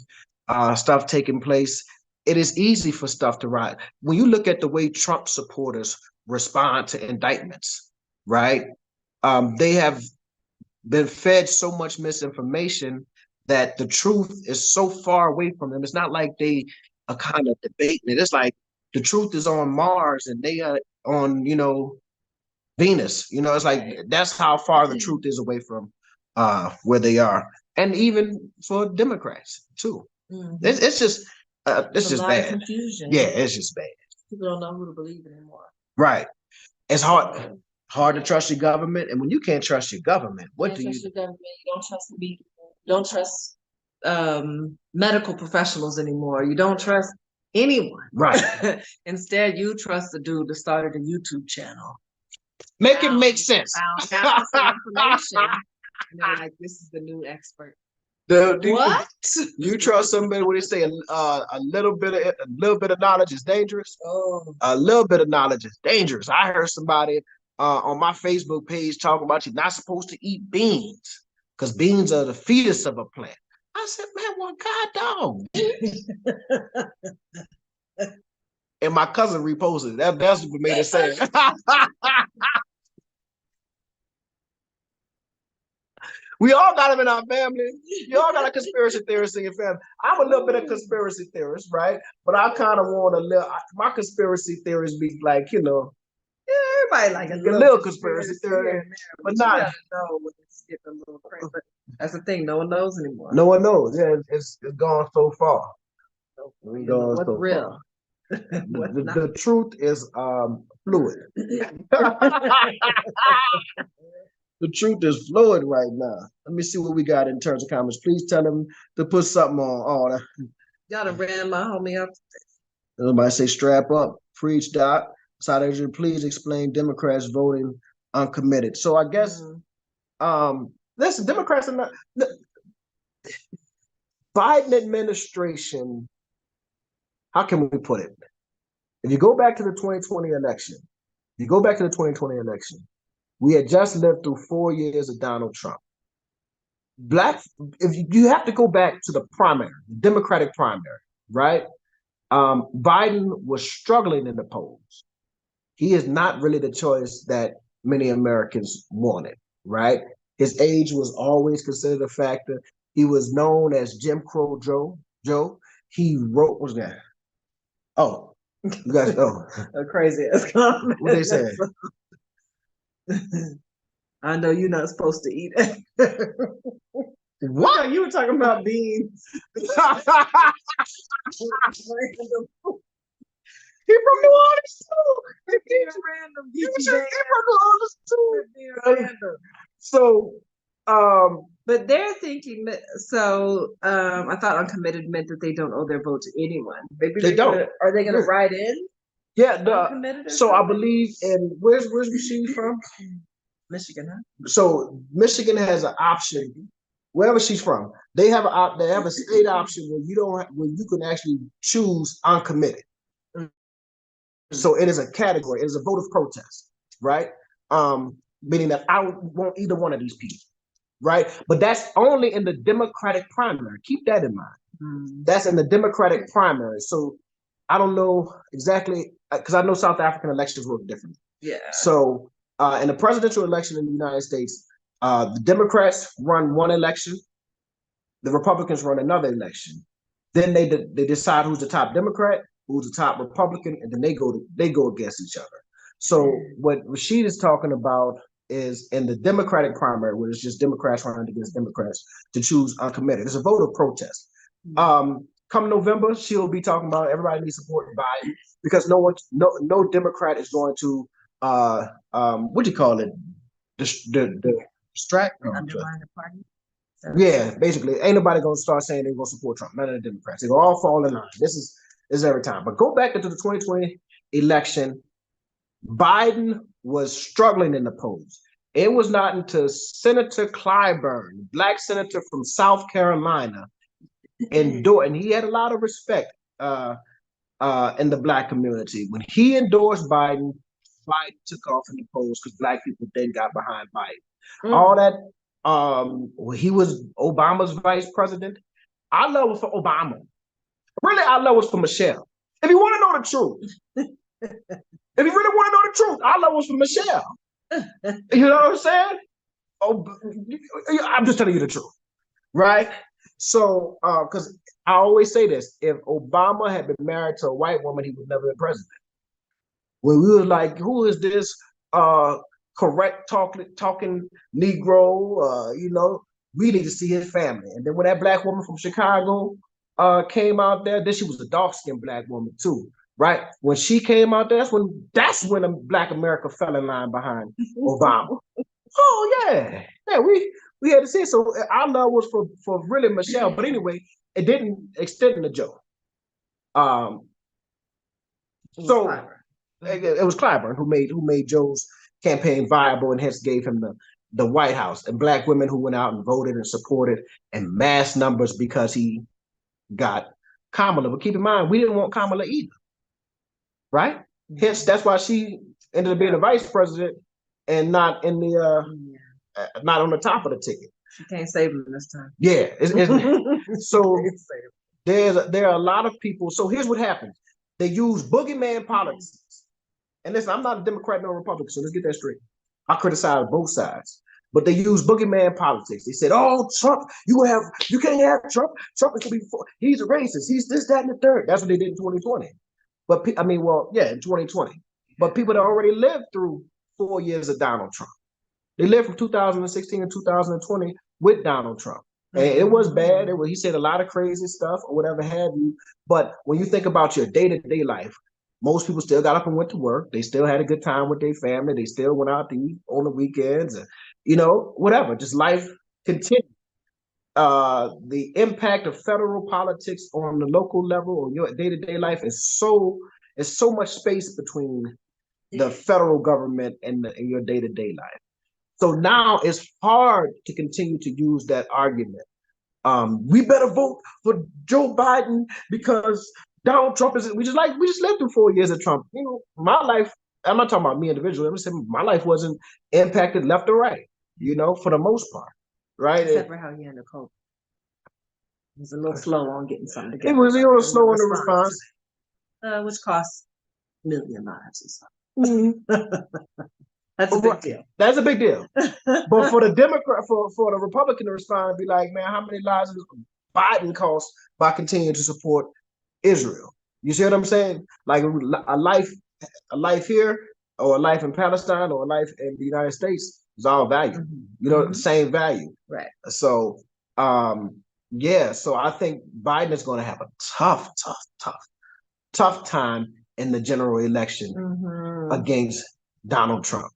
stuff taking place, it is easy for stuff to rise. When you look at the way Trump supporters respond to indictments, right? They have been fed so much misinformation that the truth is so far away from them. It's not like they are kind of debating it. It's like the truth is on Mars and they are on, Venus. It's like that's how far the truth is away from where they are. And even for Democrats too. Mm-hmm. It's just bad. Confusion. Yeah, it's just bad. People don't know who to believe anymore. Right. It's hard to trust your government, and when you can't trust your government, what do you? Your government. You don't trust don't trust medical professionals anymore. You don't trust anyone. Right. Instead, you trust the dude that started a YouTube channel. Make it make sense. Found information. And they're like, this is the new expert. What? You trust somebody when they say a little bit of knowledge is dangerous? Oh. A little bit of knowledge is dangerous. I heard somebody on my Facebook page talking about you're not supposed to eat beans because beans are the fetus of a plant. I said, man, well, God dog. And my cousin reposted it. That's what made it say. We all got them in our family. You all got a conspiracy theorist in your family. I'm a little bit of conspiracy theorist, right? But I kind of want my conspiracy theories be like, everybody like a little conspiracy theory, but not. You know when it's getting a little crazy. But that's the thing. No one knows anymore. No one knows. Yeah, it's gone so far. What's real? The truth is fluid. The truth is fluid right now. Let me see what we got in terms of comments. Please tell them to put something on. Y'all done ran my homie up. Somebody say strap up. Preach, Doc. Asad and Adrienne, please explain Democrats voting uncommitted. So I guess, listen, Democrats are not. The Biden administration, how can we put it? If you go back to the 2020 election, we had just lived through 4 years of Donald Trump. If you have to go back to the primary, the Democratic primary, right? Biden was struggling in the polls. He is not really the choice that many Americans wanted, right? His age was always considered a factor. He was known as Jim Crow Joe. He wrote, what's that? Oh, you guys know. A crazy ass comment. What they say? I know you're not supposed to eat it. What? You were talking about beans. He from New Orleans too. He from New Orleans too. So, but they're thinking that. So, I thought uncommitted meant that they don't owe their vote to anyone. Maybe they don't. Are they going to write in? Yeah. So I believe where's she from? Michigan, huh? So Michigan has an option. Wherever she's from, they have a state option where you can actually choose uncommitted. So it is a category. It is a vote of protest, right? Meaning that I want either one of these people, right? But that's only in the Democratic primary. Keep that in mind. That's in the Democratic primary. So I don't know exactly because I know South African elections work differently. Yeah. So in the presidential election in the United States, the Democrats run one election, the Republicans run another election. Then they decide who's the top Democrat, who's the top Republican, and then they go against each other. So what Rashid is talking about is in the Democratic primary, where it's just Democrats running against Democrats to choose uncommitted. It's a vote of protest. Come November, she'll be talking about everybody needs support Biden because no Democrat is going to what do you call it? The distract undermine the party. Yeah, basically, ain't nobody gonna start saying they're gonna support Trump. None of the Democrats. They go all fall in line. This is every time. But go back into the 2020 election. Biden was struggling in the polls. It was not until Senator Clyburn, black senator from South Carolina, and he had a lot of respect in the black community. When he endorsed Biden took off in the polls because black people then got behind Biden. All that He was Obama's vice president. Our love was for Obama. Really, our love was for Michelle. If you want to know the truth, if you really want to know the truth, our love was for Michelle. You know what I'm saying? Oh, I'm just telling you the truth, right? So, because I always say this: if Obama had been married to a white woman, he would never been president. When we were like, "Who is this correct talking Negro?" We need to see his family. And then when that black woman from Chicago came out there, then she was a dark-skinned black woman too, right? When she came out there, that's when Black America fell in line behind Obama. Oh yeah, we had to see it. So our love was for really Michelle, but anyway, it didn't extend to Joe. So it was Clyburn who made Joe's campaign viable and hence gave him the White House, and black women who went out and voted and supported in mass numbers because he got Kamala. But keep in mind, we didn't want Kamala either, right? Hence, that's why she ended up being the vice president and not in the not on the top of the ticket. She can't save him this time. Yeah, so there are a lot of people. So here's what happens: they use boogeyman politics. And listen, I'm not a Democrat nor a Republican, so let's get that straight. I criticize both sides, but they use boogeyman politics. They said, "Oh, Trump, you can't have Trump. Trump is gonna be he's a racist. He's this, that, and the third." That's what they did in 2020. But in 2020. But people that already lived through 4 years of Donald Trump. They lived from 2016 to 2020 with Donald Trump. And it was bad. He said a lot of crazy stuff or whatever have you. But when you think about your day-to-day life, most people still got up and went to work. They still had a good time with their family. They still went out to eat on the weekends, and, whatever. Just life continued. The impact of federal politics on the local level on your day-to-day life is so much space between the federal government and your day-to-day life. So now it's hard to continue to use that argument. We better vote for Joe Biden because Donald Trump we just lived through 4 years of Trump. My life, I'm not talking about me individually, I'm saying my life wasn't impacted left or right, for the most part. Right? Except for how he handled COVID. He was a little slow on getting something together. He was a little slow in the response. Which costs million lives or something. That's a big deal. That's a big deal. But for the Democrat, for the Republican to respond and be like, man, how many lives does Biden cost by continuing to support Israel? You see what I'm saying? Like a life here, or a life in Palestine, or a life in the United States is all value. The same value. Right. So, so I think Biden is going to have a tough time in the general election against Donald Trump.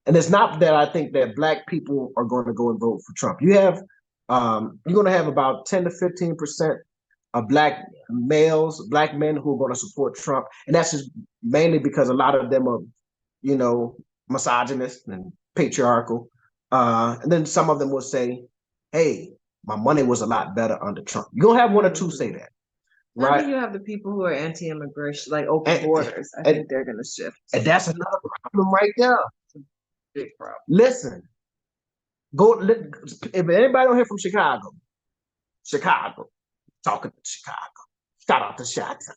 And it's not that I think that black people are going to go and vote for Trump. You're going to have about 10 to 15% of black males, black men who are going to support Trump. And that's just mainly because a lot of them are, misogynist and patriarchal. And then some of them will say, hey, my money was a lot better under Trump. You're going to have one or two say that. Right. I think you have the people who are anti-immigration, like open borders. I think they're going to shift. And that's another problem right there. Big problem. Listen, if anybody don't hear from Chicago, talking to Chicago, shout out to Chi-Town,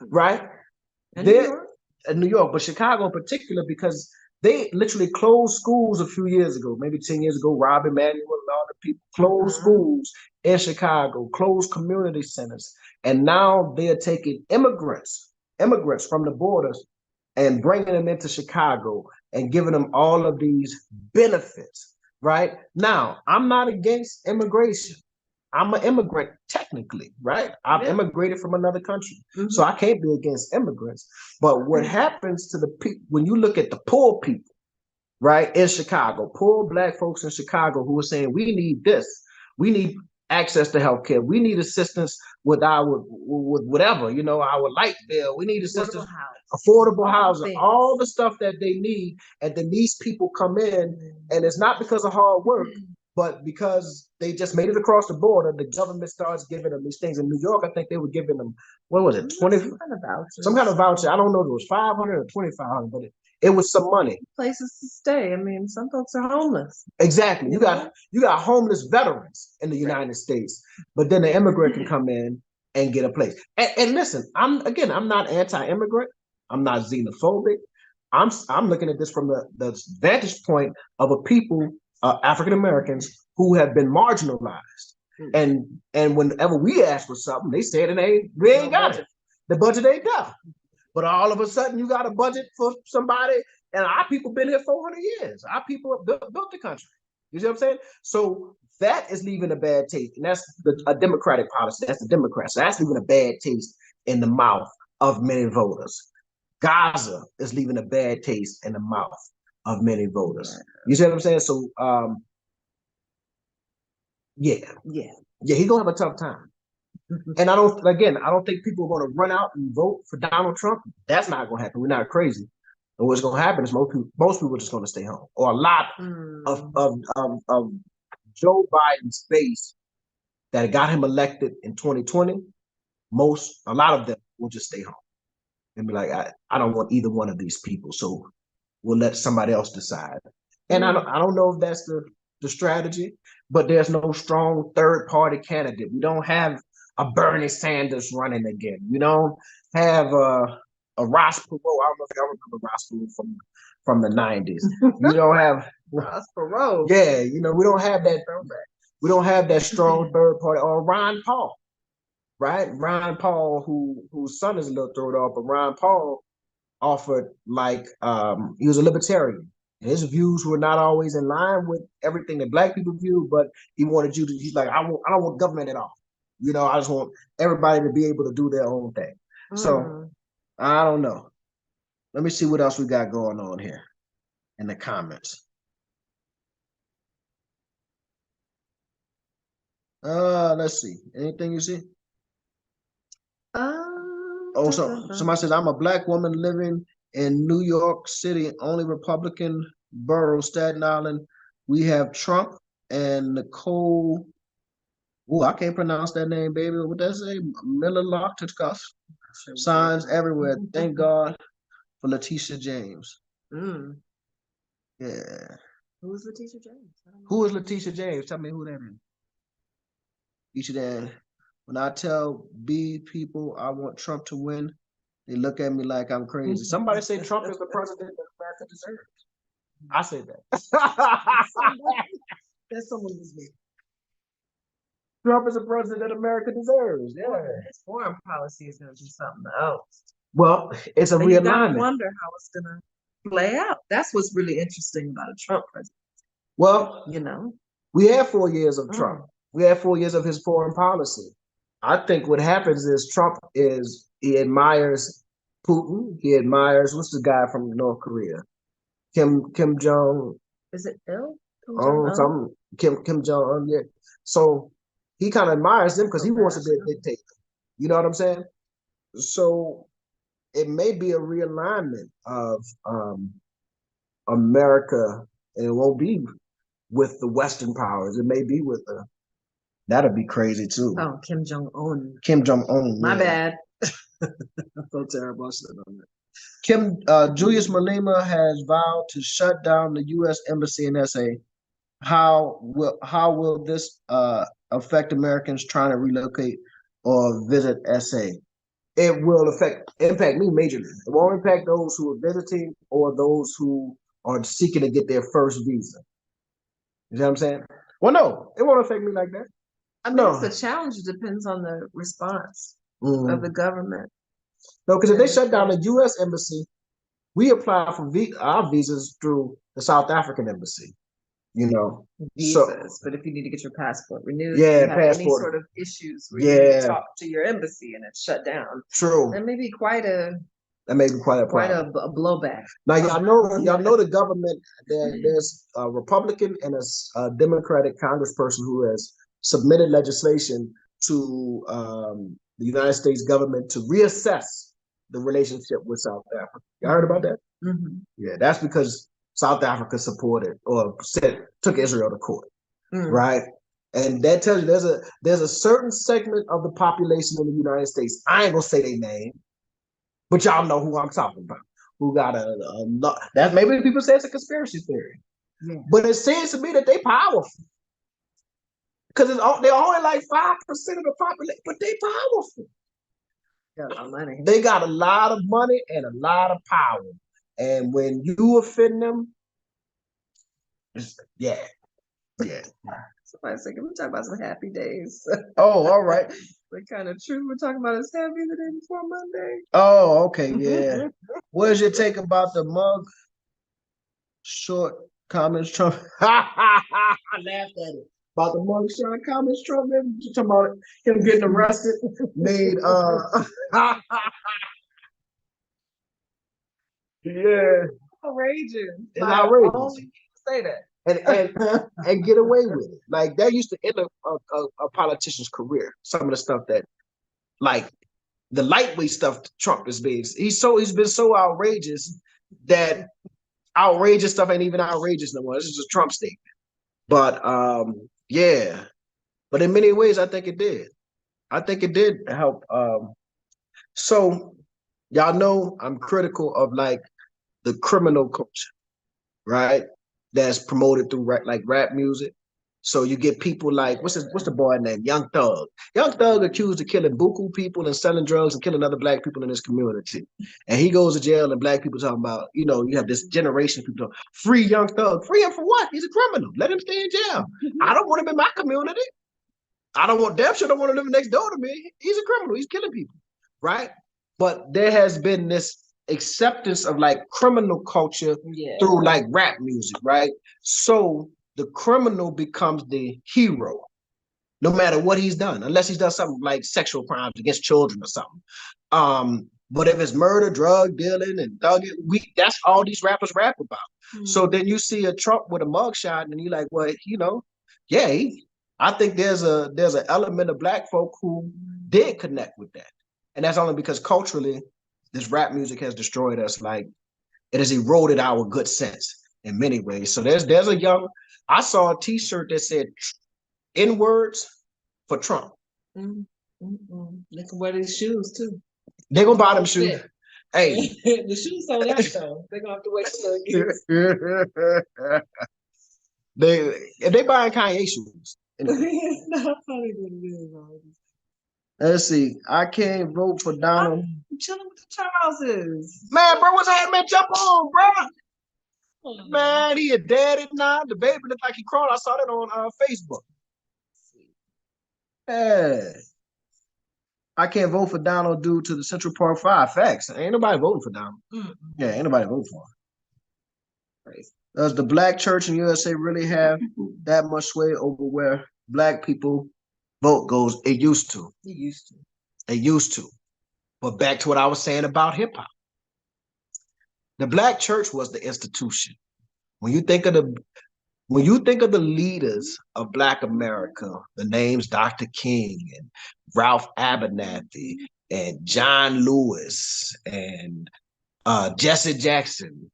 right? New York, but Chicago in particular, because they literally closed schools a few years ago, maybe 10 years ago. Rob Emanuel and all the people closed schools in Chicago, closed community centers, and now they are taking immigrants from the borders and bringing them into Chicago and giving them all of these benefits, right? Now, I'm not against immigration. I'm an immigrant technically, right? I've immigrated from another country, so I can't be against immigrants. But what happens to the people, when you look at the poor people, right, in Chicago, poor black folks in Chicago who are saying, we need this, we need access to healthcare, we need assistance with whatever, our light bill, we need assistance, affordable housing, all the stuff that they need. And then these people come in, and it's not because of hard work, but because they just made it across the border, the government starts giving them these things. In New York, I think they were giving them, what was it, 20? Some kind of voucher. I don't know if it was 500 or 2,500, but It was some money. Places to stay. I mean, some folks are homeless. Exactly. You got homeless veterans in the United States, but then the immigrant can come in and get a place. And listen, I'm not anti-immigrant. I'm not xenophobic. I'm looking at this from the vantage point of a people, African Americans, who have been marginalized. And whenever we ask for something, they said we ain't got it. The budget ain't there. But all of a sudden, you got a budget for somebody, and our people been here 400 years. Our people built the country. You see what I'm saying? So that is leaving a bad taste, and that's a Democratic policy. That's the Democrats. So that's leaving a bad taste in the mouth of many voters. Gaza is leaving a bad taste in the mouth of many voters. You see what I'm saying? So, yeah, he's gonna have a tough time. And I don't think people are going to run out and vote for Donald Trump. That's not going to happen. We're not crazy. And what's going to happen is most people are just going to stay home. Or a lot of Joe Biden's base that got him elected in 2020, a lot of them will just stay home and be like, I don't want either one of these people, so we'll let somebody else decide. And I don't know if that's the strategy, but there's no strong third party candidate. We don't have a Bernie Sanders running again. You don't have a Ross Perot. I don't know if y'all remember Ross Perot from the 90s. You don't have Ross Perot. Yeah, we don't have that throwback. We don't have that strong third party. Or Ron Paul, right? Ron Paul, whose son is a little thrown off, but Ron Paul offered he was a libertarian. And his views were not always in line with everything that Black people view, but he wanted he's like, I don't want government at all. I just want everybody to be able to do their own thing. So I don't know. Let me see what else we got going on here in the comments. Let's see. Anything you see? Somebody says, I'm a Black woman living in New York City, only Republican borough, Staten Island. We have Trump and Nicole. Oh, I can't pronounce that name, baby. What that say? Miller Loftus. Signs everywhere. Thank God for Letitia James. Yeah. Who is Letitia James? Who is Letitia James? Tell me who that is. Letitia James. When I tell B people I want Trump to win, they look at me like I'm crazy. Somebody say Trump is the president that America deserves. I say that. That's someone who's me. Trump is the president that America deserves. Yeah. His foreign policy is going to be something else. Well, it's a realignment. You gotta wonder how it's going to play out. That's what's really interesting about a Trump president. Well, we had 4 years of Trump. We had 4 years of his foreign policy. I think what happens is Trump he admires Putin. He admires, what's the guy from North Korea? Kim Jong. Is it Bill? Kim Jong. Yeah. So he kind of admires them because he wants to be a dictator. You know what I'm saying? So it may be a realignment of America, and it won't be with the Western powers. It may be with that'd be crazy too. Oh, Kim Jong-un. Kim Jong-un. My bad. I'm so terrible. Julius Malema has vowed to shut down the U.S. Embassy in SA. How will this affect Americans trying to relocate or visit SA? It will impact me majorly. It won't impact those who are visiting or those who are seeking to get their first visa. You know what I'm saying? Well, no, it won't affect me like that. I mean, it's a challenge. It depends on the response of the government. No, because if they shut down the U.S. embassy, we apply for our visas through the South African embassy. Visas, but if you need to get your passport renewed, passport. Any sort of issues where you need to talk to your embassy and it's shut down. True. That may be quite a blowback. Now y'all know the government. There's a Republican and a Democratic congressperson who has submitted legislation to the United States government to reassess the relationship with South Africa. You heard about that? Mm-hmm. Yeah, that's because South Africa supported or took Israel to court, right? And that tells you there's a certain segment of the population in the United States. I ain't gonna say their name, but y'all know who I'm talking about. who got a lot. That maybe people say it's a conspiracy theory, but it seems to me that they powerful because they're only like 5% of the population, but they powerful. Money. They got a lot of money and a lot of power, and when you offend them, yeah. Somebody said, can we talk about some happy days? Oh, all right. What kind of truth we're talking about is happy the day before Monday. Oh, okay, yeah. What's your take about the mug short comments Trump? I laughed at it. About the mug short comments Trump. You talking about him getting arrested? Made yeah. Outrageous. It's outrageous. Only say that. And get away with it. Like that used to end a politician's career. Some of the stuff that, like the lightweight stuff Trump is being. He's been so outrageous that outrageous stuff ain't even outrageous no more. This is a Trump statement. But yeah. But in many ways, I think it did. I think it did help. So y'all know I'm critical of like the criminal culture, right? That's promoted through rap music. So you get people like what's the boy name? Young Thug. Young Thug accused of killing buku people and selling drugs and killing other black people in his community. And he goes to jail and black people talking about, you have this generation of people free Young Thug. Free him for what? He's a criminal. Let him stay in jail. I don't want him in my community. I don't want to live next door to me. He's a criminal. He's killing people. Right? But there has been this acceptance of like criminal culture through like rap music, right? So the criminal becomes the hero, no matter what he's done, unless he's done something like sexual crimes against children or something. But if it's murder, drug dealing, and thugging, that's all these rappers rap about. Mm-hmm. So then you see a Trump with a mugshot, and you're like, well, I think there's an element of black folk who did connect with that, and that's only because culturally, this rap music has destroyed us. Like it has eroded our good sense in many ways. So I saw a T-shirt that said N words for Trump. They can wear these shoes too. They're gonna buy them shoes. Hey, the shoes sold out though. They're gonna have to wait till if they buying Kanye shoes. Let's see. I can't vote for Donald. I'm chilling with the Charleses. Man, bro, what's that? Man, jump on, bro. Man, he a daddy now. The baby looked like he crawled. I saw that on Facebook. Yeah. I can't vote for Donald due to the Central Park 5 facts. Ain't nobody voting for Donald. Yeah, ain't nobody voting for him. Does the black church in USA really have that much sway over where black people vote goes? It used to. It used to. But back to what I was saying about hip hop. The black church was the institution. When you think of the leaders of Black America, the names Dr. King and Ralph Abernathy and John Lewis and Jesse Jackson,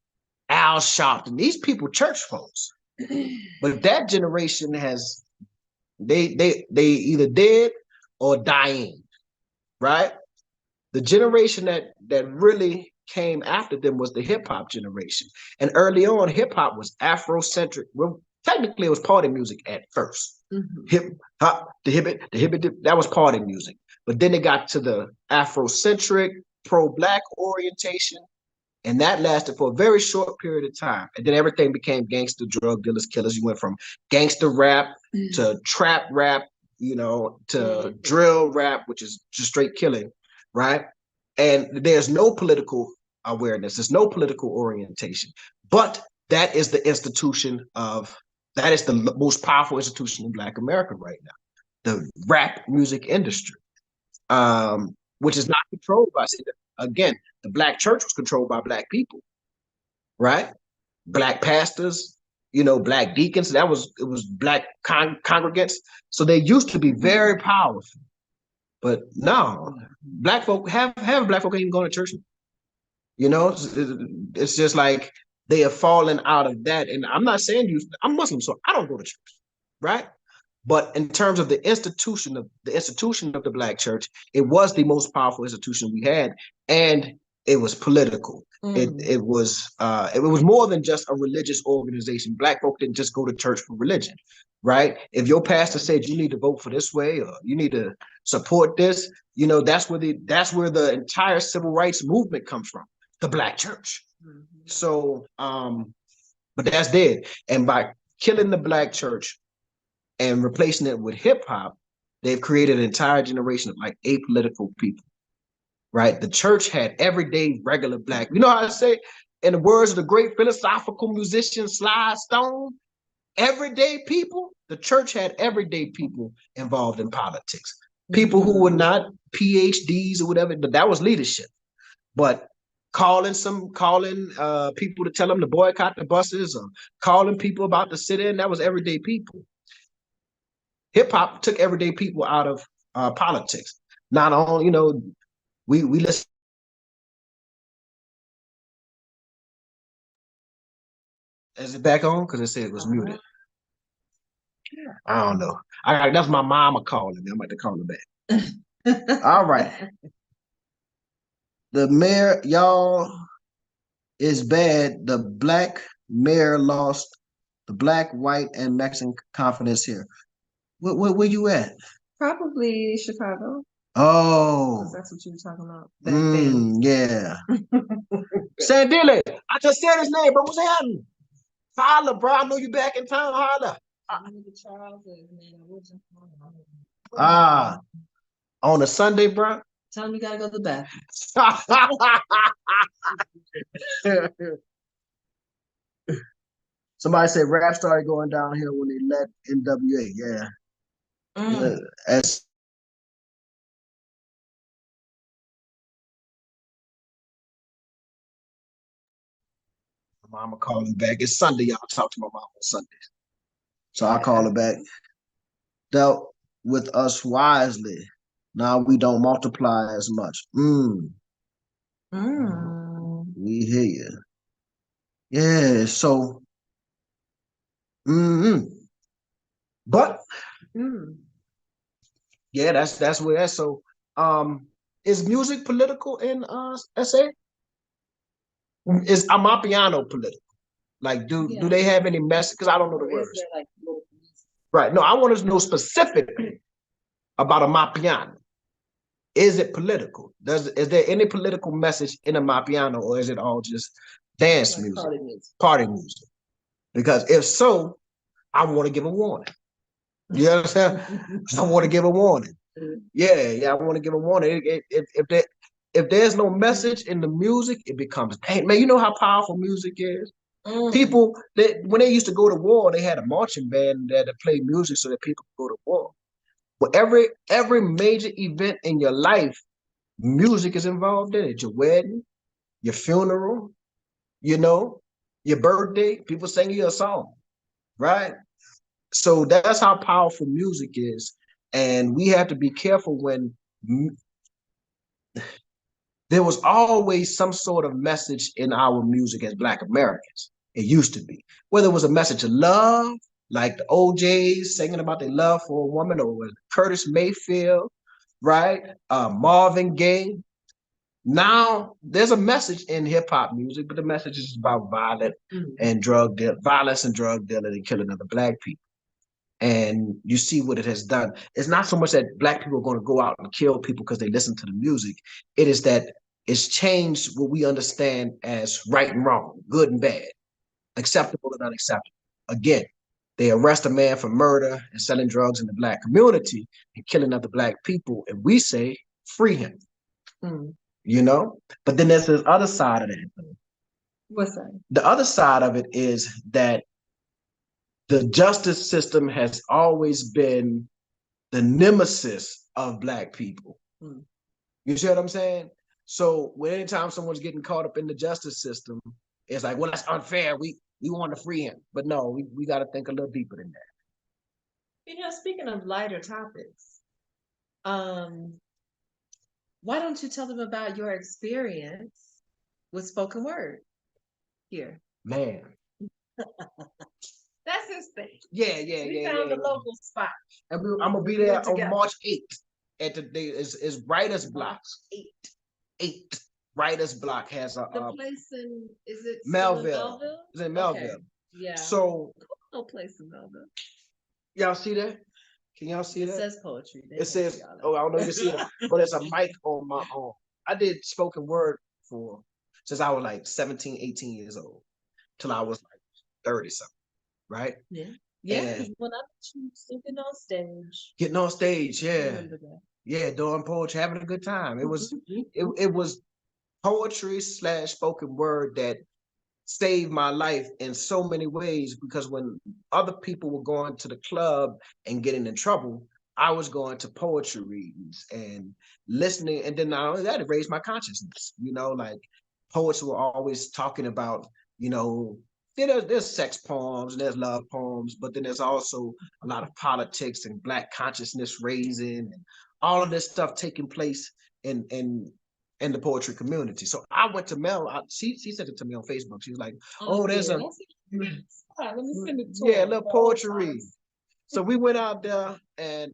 Al Sharpton, these people church folks. But that generation they either dead or dying, right? The generation that really came after them was the hip hop generation. And early on, hip hop was Afrocentric. Well, technically it was party music at first. Hip hop, the hip, that was party music. But then it got to the Afrocentric, pro-black orientation. And that lasted for a very short period of time. And then everything became gangster, drug dealers, killers. You went from gangster rap to trap rap, to drill rap, which is just straight killing, right? And there's no political awareness. There's no political orientation. But that is the most powerful institution in Black America right now, the rap music industry, which is not controlled by, again, the Black church was controlled by Black people, right? Black pastors, Black deacons. It was Black congregants. So they used to be very powerful. But no, Black folk have Black folk ain't even going to church. It's just like they have fallen out of that. And I'm not saying I'm Muslim, so I don't go to church, right? But in terms of the institution of the Black church, it was the most powerful institution we had. And it was political. It was more than just a religious organization. Black folk didn't just go to church for religion, right? If your pastor said you need to vote for this way or you need to support this, you know, that's where the entire civil rights movement comes from, the Black church. So, but that's dead. And by killing the Black church and replacing it with hip hop, they've created an entire generation of like apolitical people. Right? The church had everyday regular Black. You know how I say, in the words of the great philosophical musician Sly Stone, everyday people. The church had everyday people involved in politics. People who were not PhDs or whatever, but that was leadership. But calling people to tell them to boycott the buses or calling people about to sit in, that was everyday people. Hip hop took everyday people out of politics. Not only, you know, we listen. Is it back on? Because it said it was muted. I don't know. That's my mama calling me. I'm about to call her back. All right. The mayor, y'all, is bad. The Black mayor lost the Black, white, and Mexican confidence here. Where you at? Probably Chicago. Oh. That's what you were talking about. Yeah. Sandile, I just said his name, but what's happening? Holla, bro. I know you back in town. Holla. On a Sunday, bro. Tell him you gotta go to the bathroom. Somebody said rap started going downhill when they let NWA. Yeah. As my mama calling back. It's Sunday, y'all. Talk to my mom on Sundays. So I call her back. Dealt with us wisely. Now we don't multiply as much. We hear you. Yeah, so but yeah, that's where that's so is music political in SA? Is Amapiano political? Like do they have any message? Because I don't know the words. Right. No, I want to know specifically about Amapiano. Is it political? Is there any political message in Amapiano, or is it all just dance music? Party music. Because if so, I want to give a warning. You understand? I want to give a warning. Yeah, I want to give a warning. If there's no message in the music, it becomes, hey, man, you know how powerful music is? People, when they used to go to war, they had a marching band there to play music so that people could go to war. Well, every major event in your life, music is involved in it. Your wedding, your funeral, you know, your birthday, people sing you a song, right? So that's how powerful music is. And we have to be careful when there was always some sort of message in our music as Black Americans. It used to be. Whether it was a message of love, like the OJs singing about their love for a woman, or Curtis Mayfield, right? Marvin Gaye. Now there's a message in hip hop music, but the message is about violence and drug dealing and killing other Black people. And you see what it has done. It's not so much that Black people are going to go out and kill people because they listen to the music. It is that it's changed what we understand as right and wrong, good and bad, acceptable and unacceptable. Again, they arrest a man for murder and selling drugs in the Black community and killing other Black people, and we say, free him. You know? But then there's this other side of it. What's that? The other side of it is that the justice system has always been the nemesis of Black people. You see what I'm saying? So when anytime someone's getting caught up in the justice system, it's like, well, that's unfair. We want to free him. But no, we got to think a little deeper than that. You know, speaking of lighter topics, why don't you tell them about your experience with spoken word here? Man. That's his thing. Yeah. We found a local spot. And I'm going to be there on March 8th at the day. It's Writer's Blocks. 8. Writer's Block has the place in, is it Melville? It's in Melville. Okay. Yeah. So no place in Melville. Y'all see that? Can y'all see that? It says poetry. It says, oh, I don't know if you see it, but there's a mic on my arm. I did spoken word since I was like 17, 18 years old, till I was like 30 something, right? Yeah. Yeah, when I was getting on stage. Getting on stage, yeah. Yeah, doing poetry, having a good time. It was it was poetry / spoken word that saved my life in so many ways, because when other people were going to the club and getting in trouble, I was going to poetry readings and listening. And then not only that, it raised my consciousness. Like poets were always talking about, there's sex poems and there's love poems, but then there's also a lot of politics and Black consciousness raising and all of this stuff taking place in the poetry community. So I went to Mel. She sent it to me on Facebook. She was like, "Oh, there's a let me send it to a little poetry." So we went out there and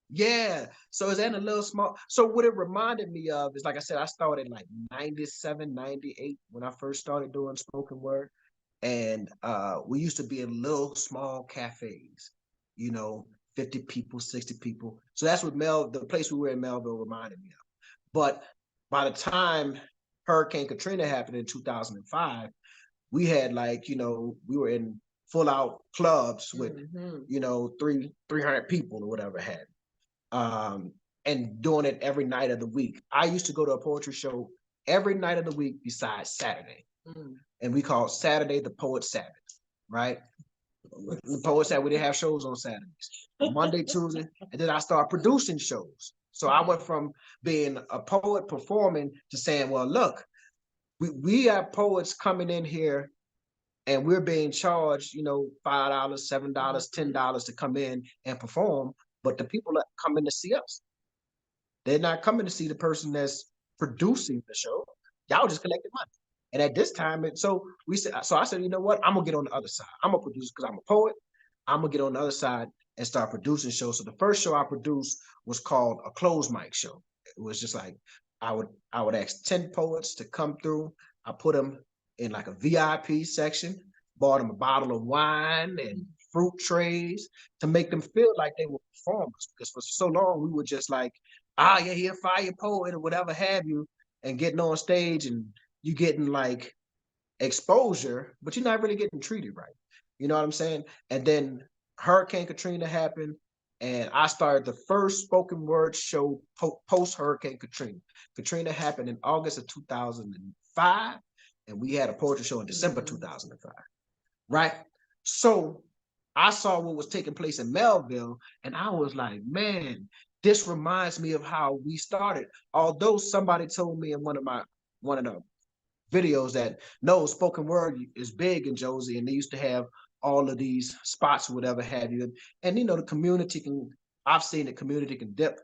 yeah. So it's in a little small. So what it reminded me of is, like I said, I started like 97, 98 when I first started doing spoken word, and we used to be in little small cafes, 50 people, 60 people. So that's what the place we were in Melville reminded me of. But by the time Hurricane Katrina happened in 2005, we had we were in full out clubs with, 300 people or whatever had. And doing it every night of the week. I used to go to a poetry show every night of the week besides Saturday. And we called Saturday the Poet Sabbath, right? The Poet Sabbath, we didn't have shows on Saturdays. Monday, Tuesday, and then I started producing shows. So I went from being a poet performing to saying, well, look, we have poets coming in here and we're being charged, $5, $7, $10 to come in and perform. But the people are coming to see us. They're not coming to see the person that's producing the show. Y'all just collecting money. And at this time, so I said, you know what? I'm gonna get on the other side. I'm gonna produce because I'm a poet. I'm gonna get on the other side and start producing shows. So the first show I produced was called a closed mic show. It was just like I would ask 10 poets to come through. I put them in like a VIP section, bought them a bottle of wine and fruit trays to make them feel like they were performers. Because for so long we were just like, yeah, here, fire poet or whatever have you, and getting on stage and you getting like exposure, but you're not really getting treated right. You know what I'm saying? And then Hurricane Katrina happened, and I started the first spoken word show post Hurricane Katrina. Katrina happened in August of 2005, and we had a poetry show in December 2005, right? So I saw what was taking place in Melville, and I was like, man, this reminds me of how we started. Although somebody told me in one of the videos that no, spoken word is big in Josie, and they used to have all of these spots or whatever have you. And the community I've seen the community can dip,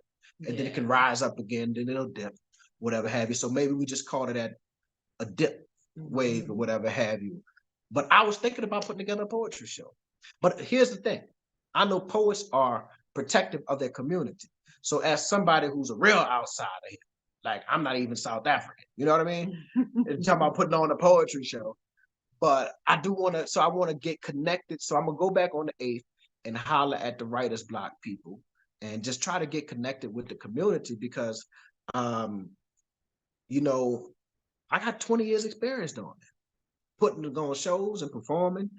and then it can rise up again, then it'll dip, whatever have you. So maybe we just call it a dip wave or whatever have you. But I was thinking about putting together a poetry show. But here's the thing. I know poets are protective of their community. So as somebody who's a real outsider here, like I'm not even South African, you know what I mean? Talking about putting on a poetry show. But I want to get connected. So I'm going to go back on the 8th and holler at the Writer's Block people and just try to get connected with the community because, I got 20 years experience doing it, putting on shows and performing.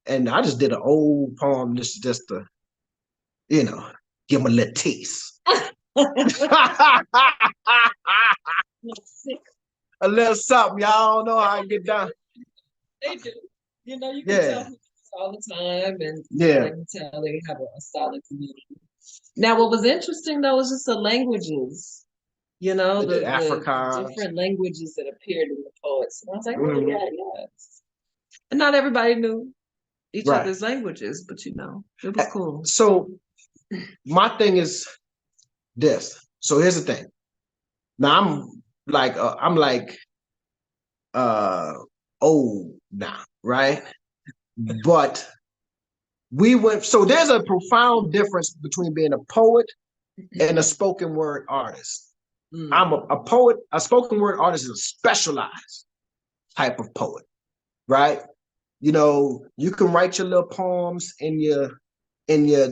And I just did an old poem just to, give them a little taste. A little something. Y'all don't know how I get down. They do. You can tell people all the time, and you can tell they have a solid community. Now, what was interesting though was just the languages. The different languages that appeared in the poets. And I was like, yes. And not everybody knew each other's languages, but it was cool. So my thing is this. So here's the thing. Now I'm like old now, right? But so there's a profound difference between being a poet and a spoken word artist. I'm a poet. A spoken word artist is a specialized type of poet, right? You know, you can write your little poems in your diary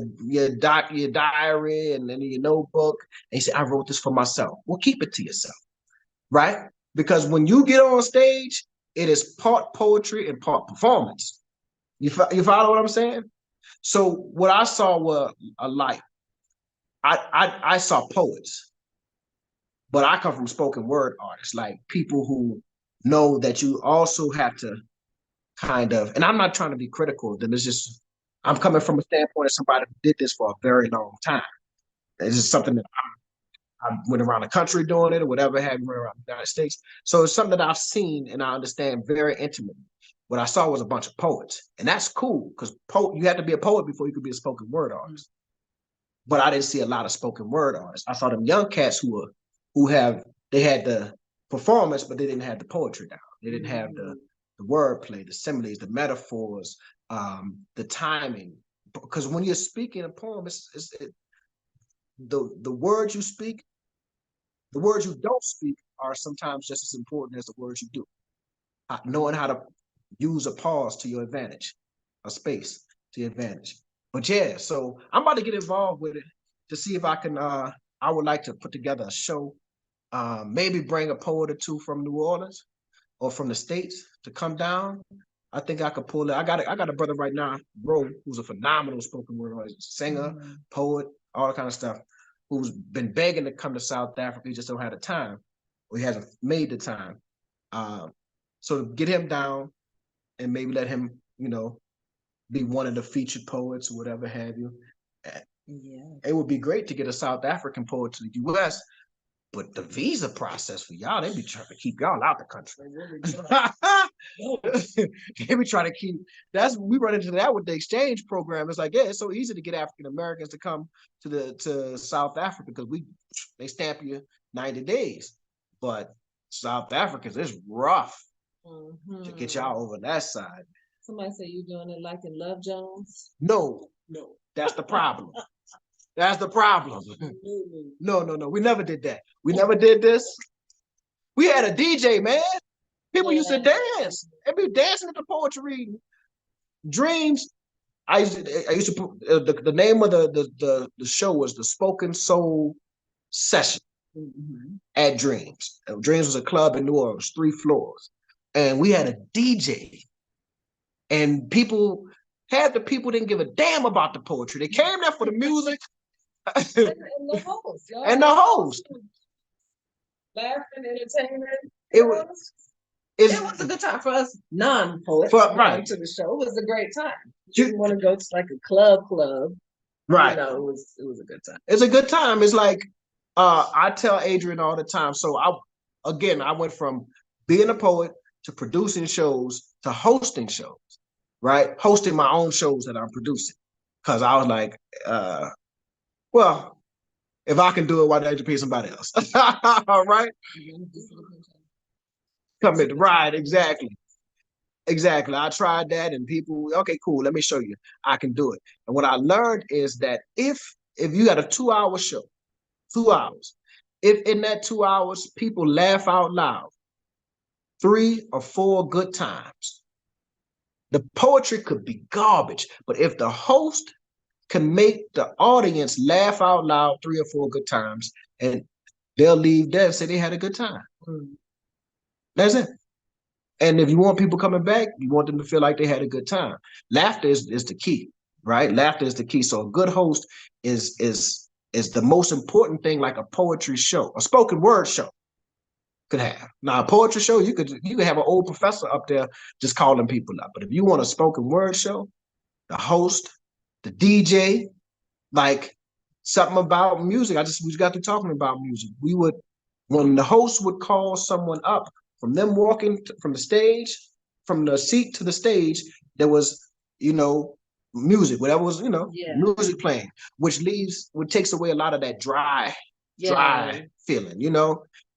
and in your notebook, and you say, I wrote this for myself. Well, keep it to yourself, right? Because when you get on stage, it is part poetry and part performance. You follow what I'm saying? So what I saw were a light. I saw poets, but I come from spoken word artists, like people who know that you also have to kind of, and I'm not trying to be critical, then it's just, I'm coming from a standpoint of somebody who did this for a very long time. It's just something that I went around the country doing it or whatever, had went around the United States. So it's something that I've seen and I understand very intimately. What I saw was a bunch of poets, and that's cool because you have to be a poet before you could be a spoken word artist. But I didn't see a lot of spoken word artists. I saw them young cats they had the performance, but they didn't have the poetry down. They didn't have the wordplay, the similes, the metaphors, the timing. Because when you're speaking a poem, the words you speak, the words you don't speak are sometimes just as important as the words you do. Knowing how to use a pause to your advantage, a space to your advantage. But yeah, so I'm about to get involved with it to see if I can. I would like to put together a show, maybe bring a poet or two from New Orleans or from the States to come down. I think I could pull it. I got a brother right now, Ro, who's a phenomenal spoken word artist, singer, poet, all that kind of stuff, who's been begging to come to South Africa. He just don't have the time, or he hasn't made the time. So get him down and maybe let him, be one of the featured poets or whatever have you. Yeah. It would be great to get a South African poet to the U.S., but the visa process for y'all, they be trying to keep y'all out the country. They be trying to keep, we run into that with the exchange program. It's like, yeah, it's so easy to get African Americans to come to South Africa because they stamp you 90 days. But South Africans, it's rough to get y'all over that side. Somebody say you doing it like in Love Jones? No, that's the problem. That's the problem. No. We never did that. We never did this. We had a DJ, man. People used to dance. They'd be dancing at the poetry Dreams. I used to put the name of the show was the Spoken Soul Session at Dreams. Dreams was a club in New Orleans, 3 floors. And we had a DJ. And half the people didn't give a damn about the poetry. They came there for the music. and the host. And the host. Laughing, entertainment. It was a good time for us non-poets going to the show. It was a great time. You didn't want to go to like a club. Right. It was a good time. It's a good time. It's like I tell Adrienne all the time. So I went from being a poet to producing shows to hosting shows, right? Hosting my own shows that I'm producing. Because I was like, well, if I can do it, why don't you pay somebody else? All right. Come in, right, exactly. I tried that and people, okay, cool, let me show you. I can do it. And what I learned is that if you got a 2-hour show, 2 hours, if in that 2 hours people laugh out loud 3 or 4 good times, the poetry could be garbage. But if the host can make the audience laugh out loud 3 or 4 good times, and they'll leave there and say they had a good time. That's it. And if you want people coming back, you want them to feel like they had a good time. Laughter is the key, right? Laughter is the key. So a good host is the most important thing, like a poetry show, a spoken word show could have. Now, a poetry show, you could have an old professor up there just calling people up. But if you want a spoken word show, the host, the DJ, like something about music. We got to talking about music. When the host would call someone up, from them walking from the stage, from the seat to the stage, there was, music, whatever was, music playing, which takes away a lot of that dry feeling,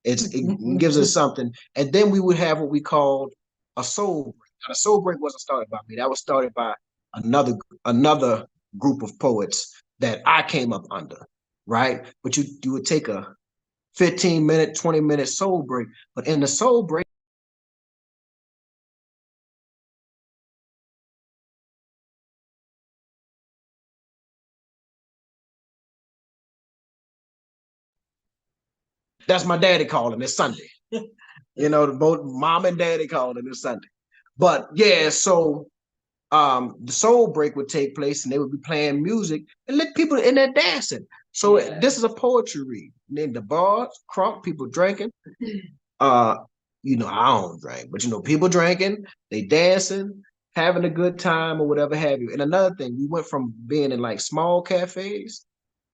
it gives us something. And then we would have what we called a soul break. And a soul break wasn't started by me. That was started by another group of poets that I came up under, right? But you would take a 15-minute, 20-minute soul break. But in the soul break, that's my daddy calling. It's Sunday. Both mom and daddy calling. It's Sunday. But yeah, so the soul break would take place and they would be playing music and let people in there dancing. So this is a poetry read. And then the bars, crunk, people drinking. I don't drink, but people drinking, they dancing, having a good time or whatever have you. And another thing, we went from being in like small cafes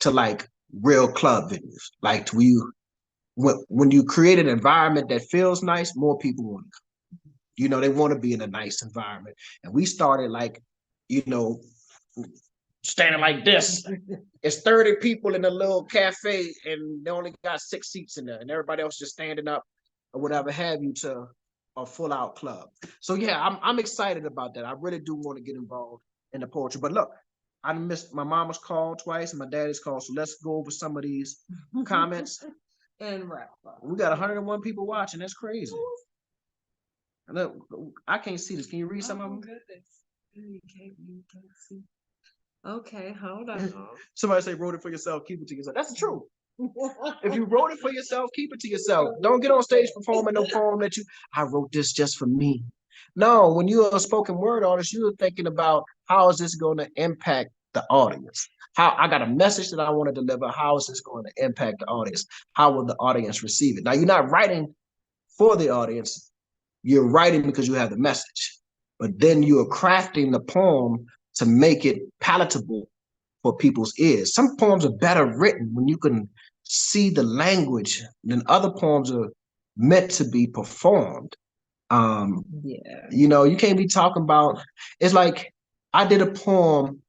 to like real club venues. Like when you create an environment that feels nice, more people want to come. They want to be in a nice environment. And we started like, standing like this. It's 30 people in a little cafe and they only got 6 seats in there and everybody else just standing up or whatever have you to a full out club. So yeah, I'm excited about that. I really do want to get involved in the poetry. But look, I missed my mama's call twice and my daddy's call. So let's go over some of these comments. And wrap up. We got 101 people watching. That's crazy. Look, I can't see this. Can you read some of them? Goodness. You can't see. Okay, hold on. Somebody say, wrote it for yourself, keep it to yourself. That's the truth. If you wrote it for yourself, keep it to yourself. Don't get on stage performing no poem that I wrote this just for me. No, when you're a spoken word artist, you're thinking about how is this going to impact the audience? How I got a message that I want to deliver. How is this going to impact the audience? How will the audience receive it? Now, you're not writing for the audience. You're writing because you have the message. But then you are crafting the poem to make it palatable for people's ears. Some poems are better written when you can see the language than other poems are meant to be performed. You can't be talking about, it's like I did a poem,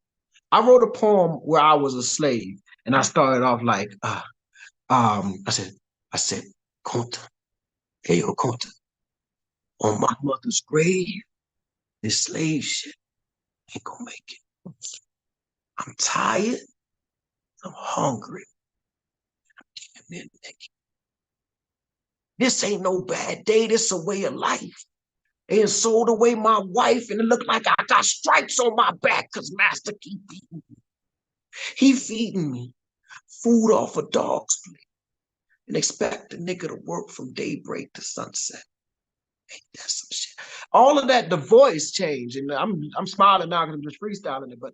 I wrote a poem where I was a slave and I started off like, I said, Conte, hey, yo, Conte, on my mother's grave, this slave shit ain't gonna make it. I'm tired. I'm hungry. This ain't no bad day. This a way of life. And sold away my wife, and it looked like I got stripes on my back because master keep feeding me. He feeding me food off a dog's plate and expect the nigga to work from daybreak to sunset. Ain't that some shit? All of that, the voice changed, and I'm smiling now because I'm just freestyling it, but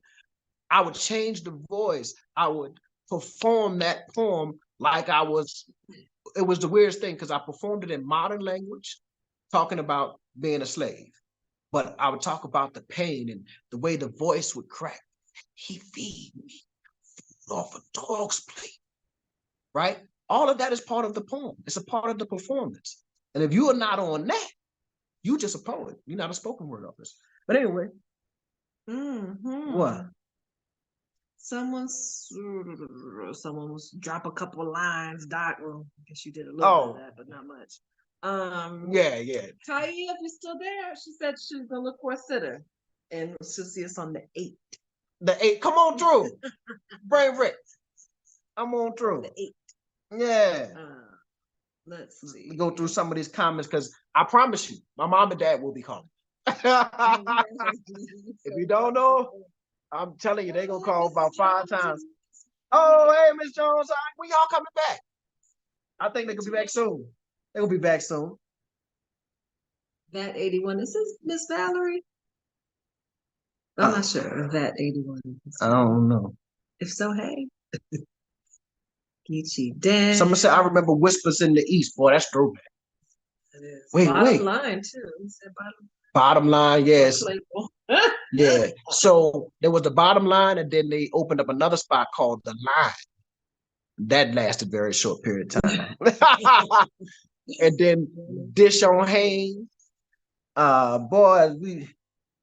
I would change the voice. I would perform that poem like it was the weirdest thing because I performed it in modern language, talking about being a slave. But I would talk about the pain and the way the voice would crack. He feed me food off a dog's plate, right? All of that is part of the poem. It's a part of the performance. And if you are not on that, you just a poet. You're not a spoken word artist. But anyway, what? Someone was drop a couple of lines. Well, I guess you did a little bit of that, but not much. Yeah. Taia, if you're still there, she said she was gonna look for a sitter, and she'll see us on the 8th. The 8th, come on through. Brain Rick, I'm on through. The 8th. Yeah. Let's see. Go through some of these comments because I promise you, my mom and dad will be calling. If you don't know, I'm telling you, they're gonna call about 5 times. Oh, hey, Miss Jones, when y'all coming back? I think they're gonna be back soon. They're gonna be back soon. That 81. Is this Miss Valerie? I'm not sure if that 81. I don't know. If so, hey. Geechee Dan. Someone said I remember Whispers in the East. Boy, that's throwback. Wait. Bottom line too. He said bottom line, yes. Yeah. So there was the Bottom Line, and then they opened up another spot called the Line. That lasted a very short period of time. And then Dish on Haynes. But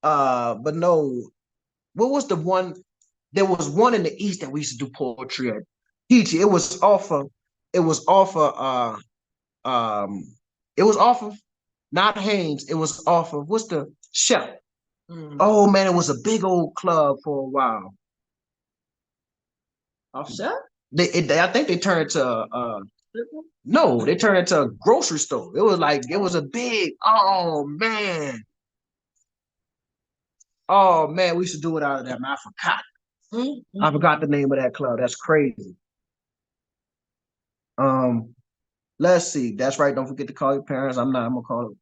no, what was the one? There was one in the East that we used to do poetry at. Peachy. It was off of not Haynes. It was off of what's the Chef? Oh man, it was a big old club for a while. Off Chef? I think they turned to No, they turned into a grocery store. It was like, it was a big, oh man. Oh man, we should do it out of that, man. I forgot. I forgot the name of that club. That's crazy. Let's see. That's right. Don't forget to call your parents. I'm gonna call them.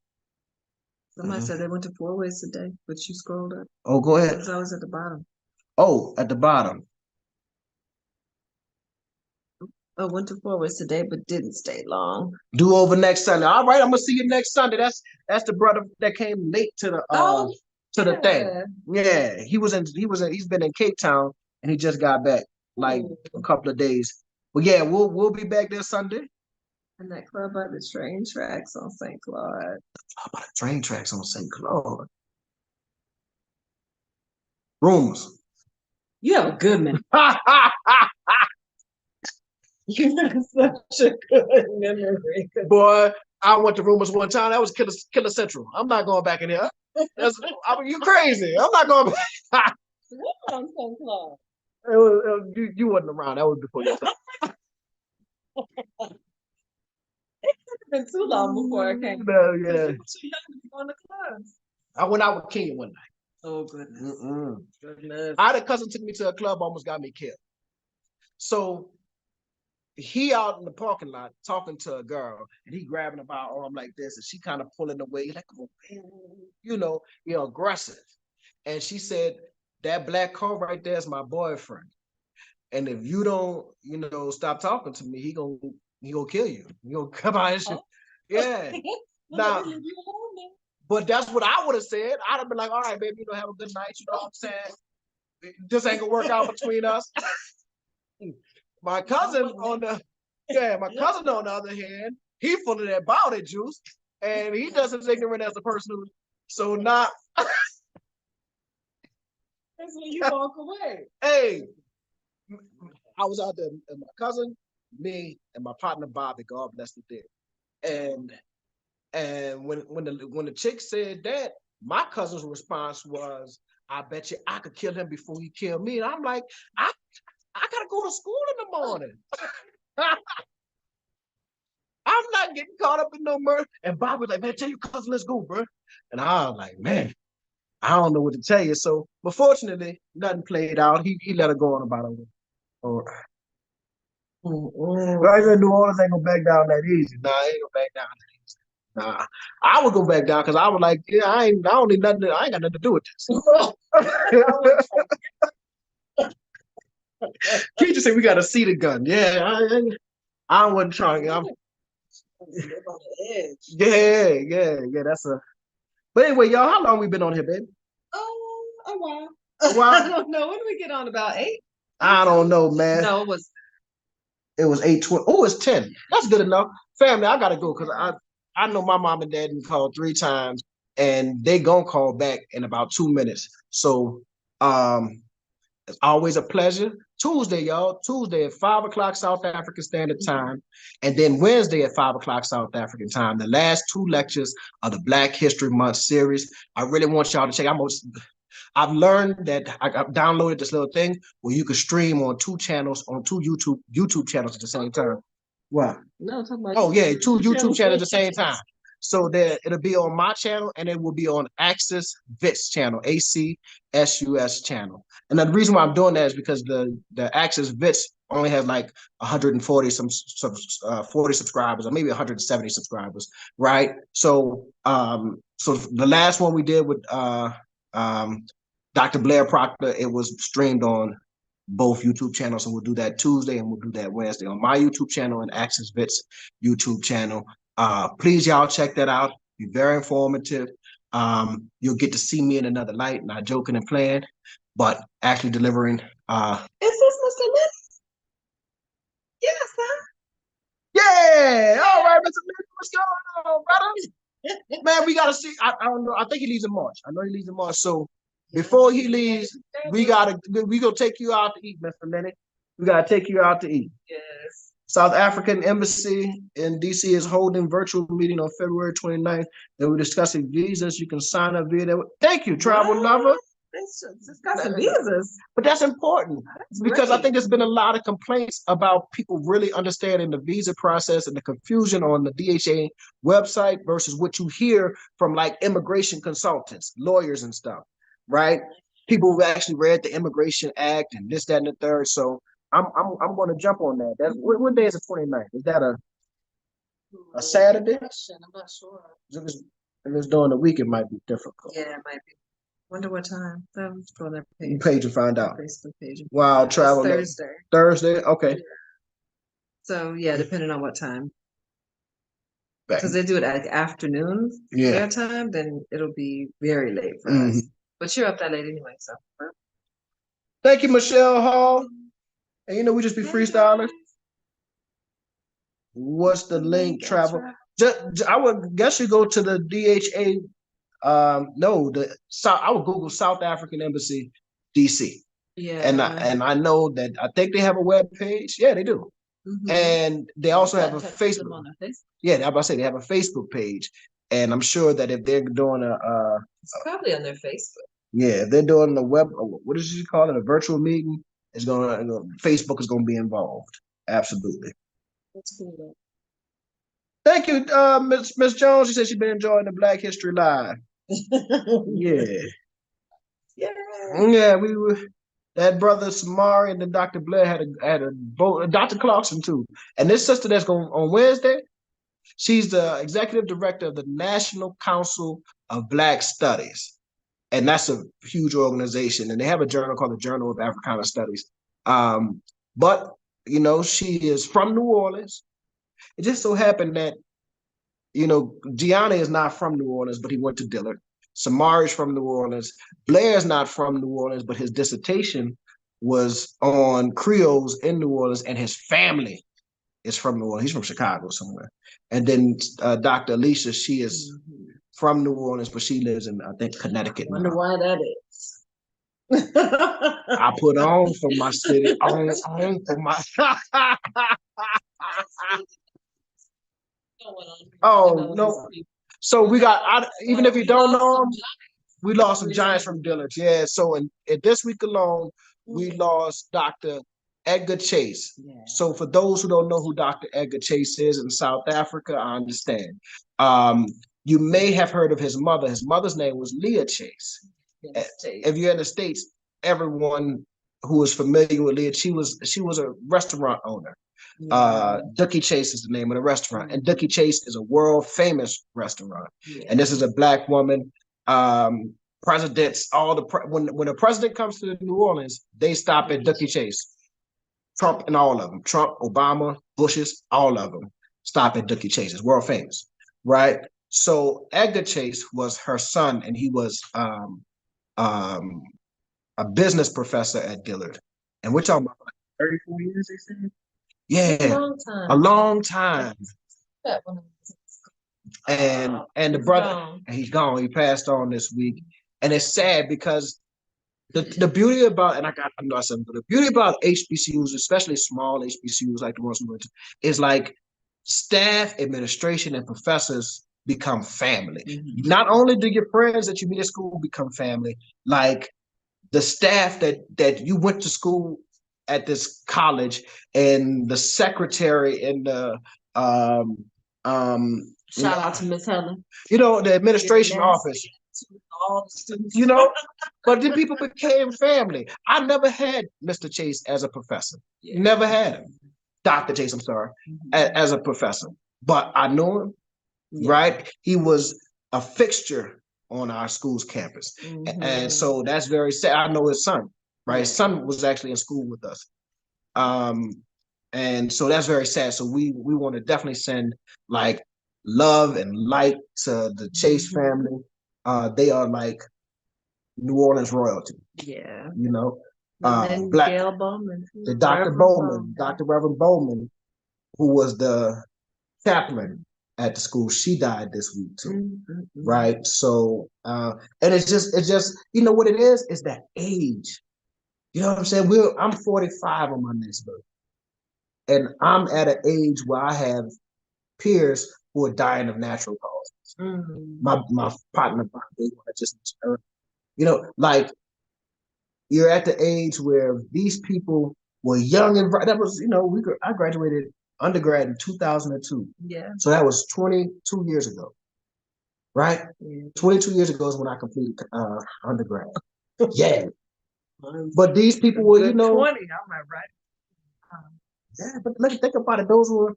Somebody said they went to Four Ways today, but you scrolled up. Oh, go ahead. Because I was at the bottom. Oh, at the bottom. I went to Four Ways today, but didn't stay long. Do over next Sunday. All right, I'm gonna see you next Sunday. That's the brother that came late to the the thing. Yeah, he's been in Cape Town and he just got back like a couple of days. But yeah, we'll be back there Sunday. And that club by the train tracks on St. Claude. How about the train tracks on St. Claude? Rumors. You have a good man. You have such a good memory. Boy, I went to Rumors one time. That was Killer Central. I'm not going back in here. You crazy. I'm not going back. What on St. Claude? You wasn't around. That was before your time. It could have been too long before I came. Yeah. You were too young to be going to clubs. I went out with Kenya one night. Oh, goodness. Goodness. I had a cousin took me to a club, almost got me killed. So he out in the parking lot talking to a girl, and he grabbing her by her arm like this, and she kind of pulling away, like, oh, aggressive. And she said, that black car right there is my boyfriend. And if you don't, stop talking to me, he gonna kill you. He gonna come out and shit. Yeah. Now, but that's what I would have said. I'd have been like, all right, baby, have a good night. You know what I'm saying? This ain't gonna work out between us. My cousin on the other hand, he full of that bowdy juice, and he does as ignorant as a person who. So not. That's when you walk away. Hey, I was out there, and my cousin, me, and my partner Bobby, God bless the dead, and when the chick said that, my cousin's response was, "I bet you I could kill him before he killed me." And I'm like, I gotta go to school in the morning. I'm not getting caught up in no murder. And Bob was like, man, tell your cousin, let's go, bro. And I was like, man, I don't know what to tell you. So, but fortunately, nothing played out. He let her go on about it. Right in New Orleans ain't gonna back down that easy. Nah, I ain't gonna back down that easy. Nah, I would go back down because I was like, yeah, I ain't got nothing to do with this. Keisha said we got to see the gun. Yeah, I wasn't trying. Yeah. That's a. But anyway, y'all, how long we been on here, baby? Oh, a while. A while. I don't know. When did we get on? About 8? I don't know, man. No, it was 8:20. Oh, it's 10. That's good enough. Family, I gotta go because I know my mom and dad didn't call 3 times, and they gonna call back in about 2 minutes. So, it's always a pleasure. Tuesday, y'all. Tuesday at 5 o'clock South African Standard Time. And then Wednesday at 5 o'clock South African Time. The last 2 lectures of the Black History Month series. I really want y'all to check. I've learned that I've downloaded this little thing where you can stream on 2 channels, on 2 YouTube channels at the same time. What? No, I'm talking about. Oh, yeah, 2 YouTube channels at the same time. So that it'll be on my channel and it will be on Access Vits channel, ACSUS channel. And the reason why I'm doing that is because the Access Vits only has like 140 40 subscribers, or maybe 170 subscribers, right? So so the last one we did with Dr. Blair Proctor, it was streamed on both YouTube channels, and we'll do that Tuesday and we'll do that Wednesday on my YouTube channel and Access Vits YouTube channel. Please, y'all, check that out. Be very informative. You'll get to see me in another light, not joking and playing, but actually delivering. Is this Mr. Liz? Yes, sir. Yeah. All right, Mr. Liz, what's going on, brother? Man, we gotta see. I don't know. I think he leaves in March. I know he leaves in March. So before he leaves, we gonna take you out to eat, Mr. Lenny. We gotta take you out to eat. Yes. South African Embassy in DC is holding virtual meeting on February 29th. They will discussing visas. You can sign up via that. Thank you, Travel Lover. It's got some visas. But that's important because I think there's been a lot of complaints about people really understanding the visa process and the confusion on the DHA website versus what you hear from like immigration consultants, lawyers and stuff, right? People who actually read the Immigration Act and this, that, and the third. So I'm going to jump on that. That's what day is the 29th? Is that a Saturday? I'm not sure. If it's during the week, it might be difficult. Yeah, it might be. Wonder what time. Let's go on their page and find out. Facebook page. Wow, travel Thursday. Thursday, okay. Yeah. So yeah, depending on what time. Because they do it at afternoon their time, then it'll be very late for us. But you're up that late anyway, so. Thank you, Michelle Hall. And we just be freestyling. What's the link? Travel. I would guess you go to the DHA. I would Google South African Embassy, DC. Yeah. And I know that I think they have a web page. Yeah, they do. And they also have a Facebook. Yeah, I'm about to say they have a Facebook page. And I'm sure that if they're doing it's probably on their Facebook. Yeah, if they're doing the web, what did you call it? A virtual meeting, Facebook is gonna be involved. Absolutely. That's cool. Thank you, Miss Jones. She said she's been enjoying the Black History Live. Yeah. We were that brother Samari and then Dr. Blair had a vote. Dr. Clarkson too, and this sister that's going on Wednesday. She's the executive director of the National Council of Black Studies, and that's a huge organization. And they have a journal called the Journal of Africana Studies. But she is from New Orleans. It just so happened that Gianni is not from New Orleans, but he went to Dillard. Samari's from New Orleans. Blair's not from New Orleans, but his dissertation was on Creoles in New Orleans, and his family is from New Orleans. He's from Chicago somewhere. And then Dr. Alicia, she is from New Orleans, but she lives in, I think, Connecticut. I wonder why that is. I put on for my city, on for my... Oh, no. So we got, even if you don't know them, we lost some giants from Dillard. Yeah, so in this week alone, we lost Dr. Edgar Chase. Yeah. So for those who don't know who Dr. Edgar Chase is in South Africa, I understand. You may have heard of his mother. His mother's name was Leah Chase. If you're in the States, everyone who is familiar with Leah, she was a restaurant owner. Dookie Chase is the name of the restaurant, and Dookie Chase is a world famous restaurant. And this is a Black woman. Presidents, when a president comes to New Orleans, they stop at Dookie Chase. Trump and all of them, Trump, Obama, Bushes, all of them stop at Dookie Chase. It's world famous, right? So Edgar Chase was her son, and he was a business professor at Dillard. And we're talking about 34 years, they said? Yeah, a long time. And the brother, he's gone. He passed on this week, and it's sad because the beauty about, and I know I said, but the beauty about HBCUs, especially small HBCUs like the ones we went to, is like staff, administration, and professors become family. Not only do your friends that you meet at school become family, like the staff that you went to school at this college, and the secretary and the shout out to Miss Helen. The administration office. All the students. But then people became family. I never had Mr. Chase as a professor. Never had him. Dr. Chase, I'm sorry, as a professor. But I knew him, right? He was a fixture on our school's campus. And so that's very sad. I know his son, right? His son was actually in school with us. And so that's very sad. So we want to definitely send like love and light to the Chase family. They are like New Orleans royalty. Yeah. Black, Gail Bowman. The Dr. Bowman, Dr. Reverend Bowman, who was the chaplain at the school, she died this week too. Right. So and it's just what it is that age. You know what I'm saying? I'm 45 on my next birthday. And I'm at an age where I have peers who are dying of natural causes. My partner, like you're at the age where these people were young and that was, I graduated undergrad in 2002. Yeah. So that was 22 years ago, right? Yeah. 22 years ago is when I completed undergrad. Yeah. But these people were, 20, I'm right. Yeah, but let's think about it. Those were,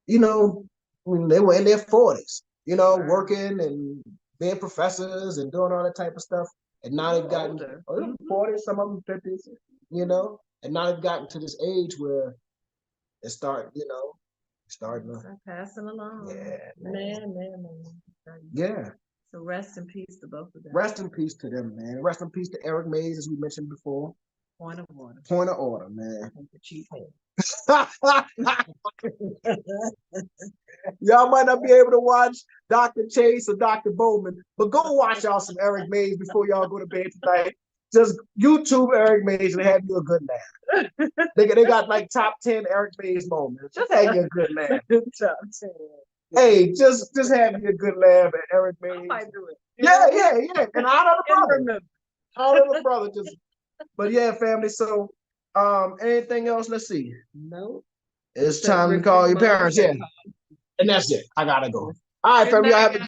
when they were in their 40s, working and being professors and doing all that type of stuff. And now they've gotten 40s, some of them 50s, and now they've gotten to this age where it starting to passing along. Yeah, man. Yeah. So rest in peace to both of them. Rest in peace to them, man. Rest in peace to Eric Mays, as we mentioned before. Point of order. Point of order, man. The chief head. Y'all might not be able to watch Dr. Chase or Dr. Bowman, but go watch y'all some Eric Mays before y'all go to bed tonight. Just YouTube Eric Mays and have you a good laugh. They got like top 10 Eric Mays moments. Just have you a good laugh. Top 10. Hey, just have you a good laugh at Eric Mays. I might do it. Yeah. And out of the brother. Out of the brother. But yeah, family. So anything else? Let's see. No. It's time to call your parents. Yeah. And that's it. I gotta go. All right, family. Y'all have a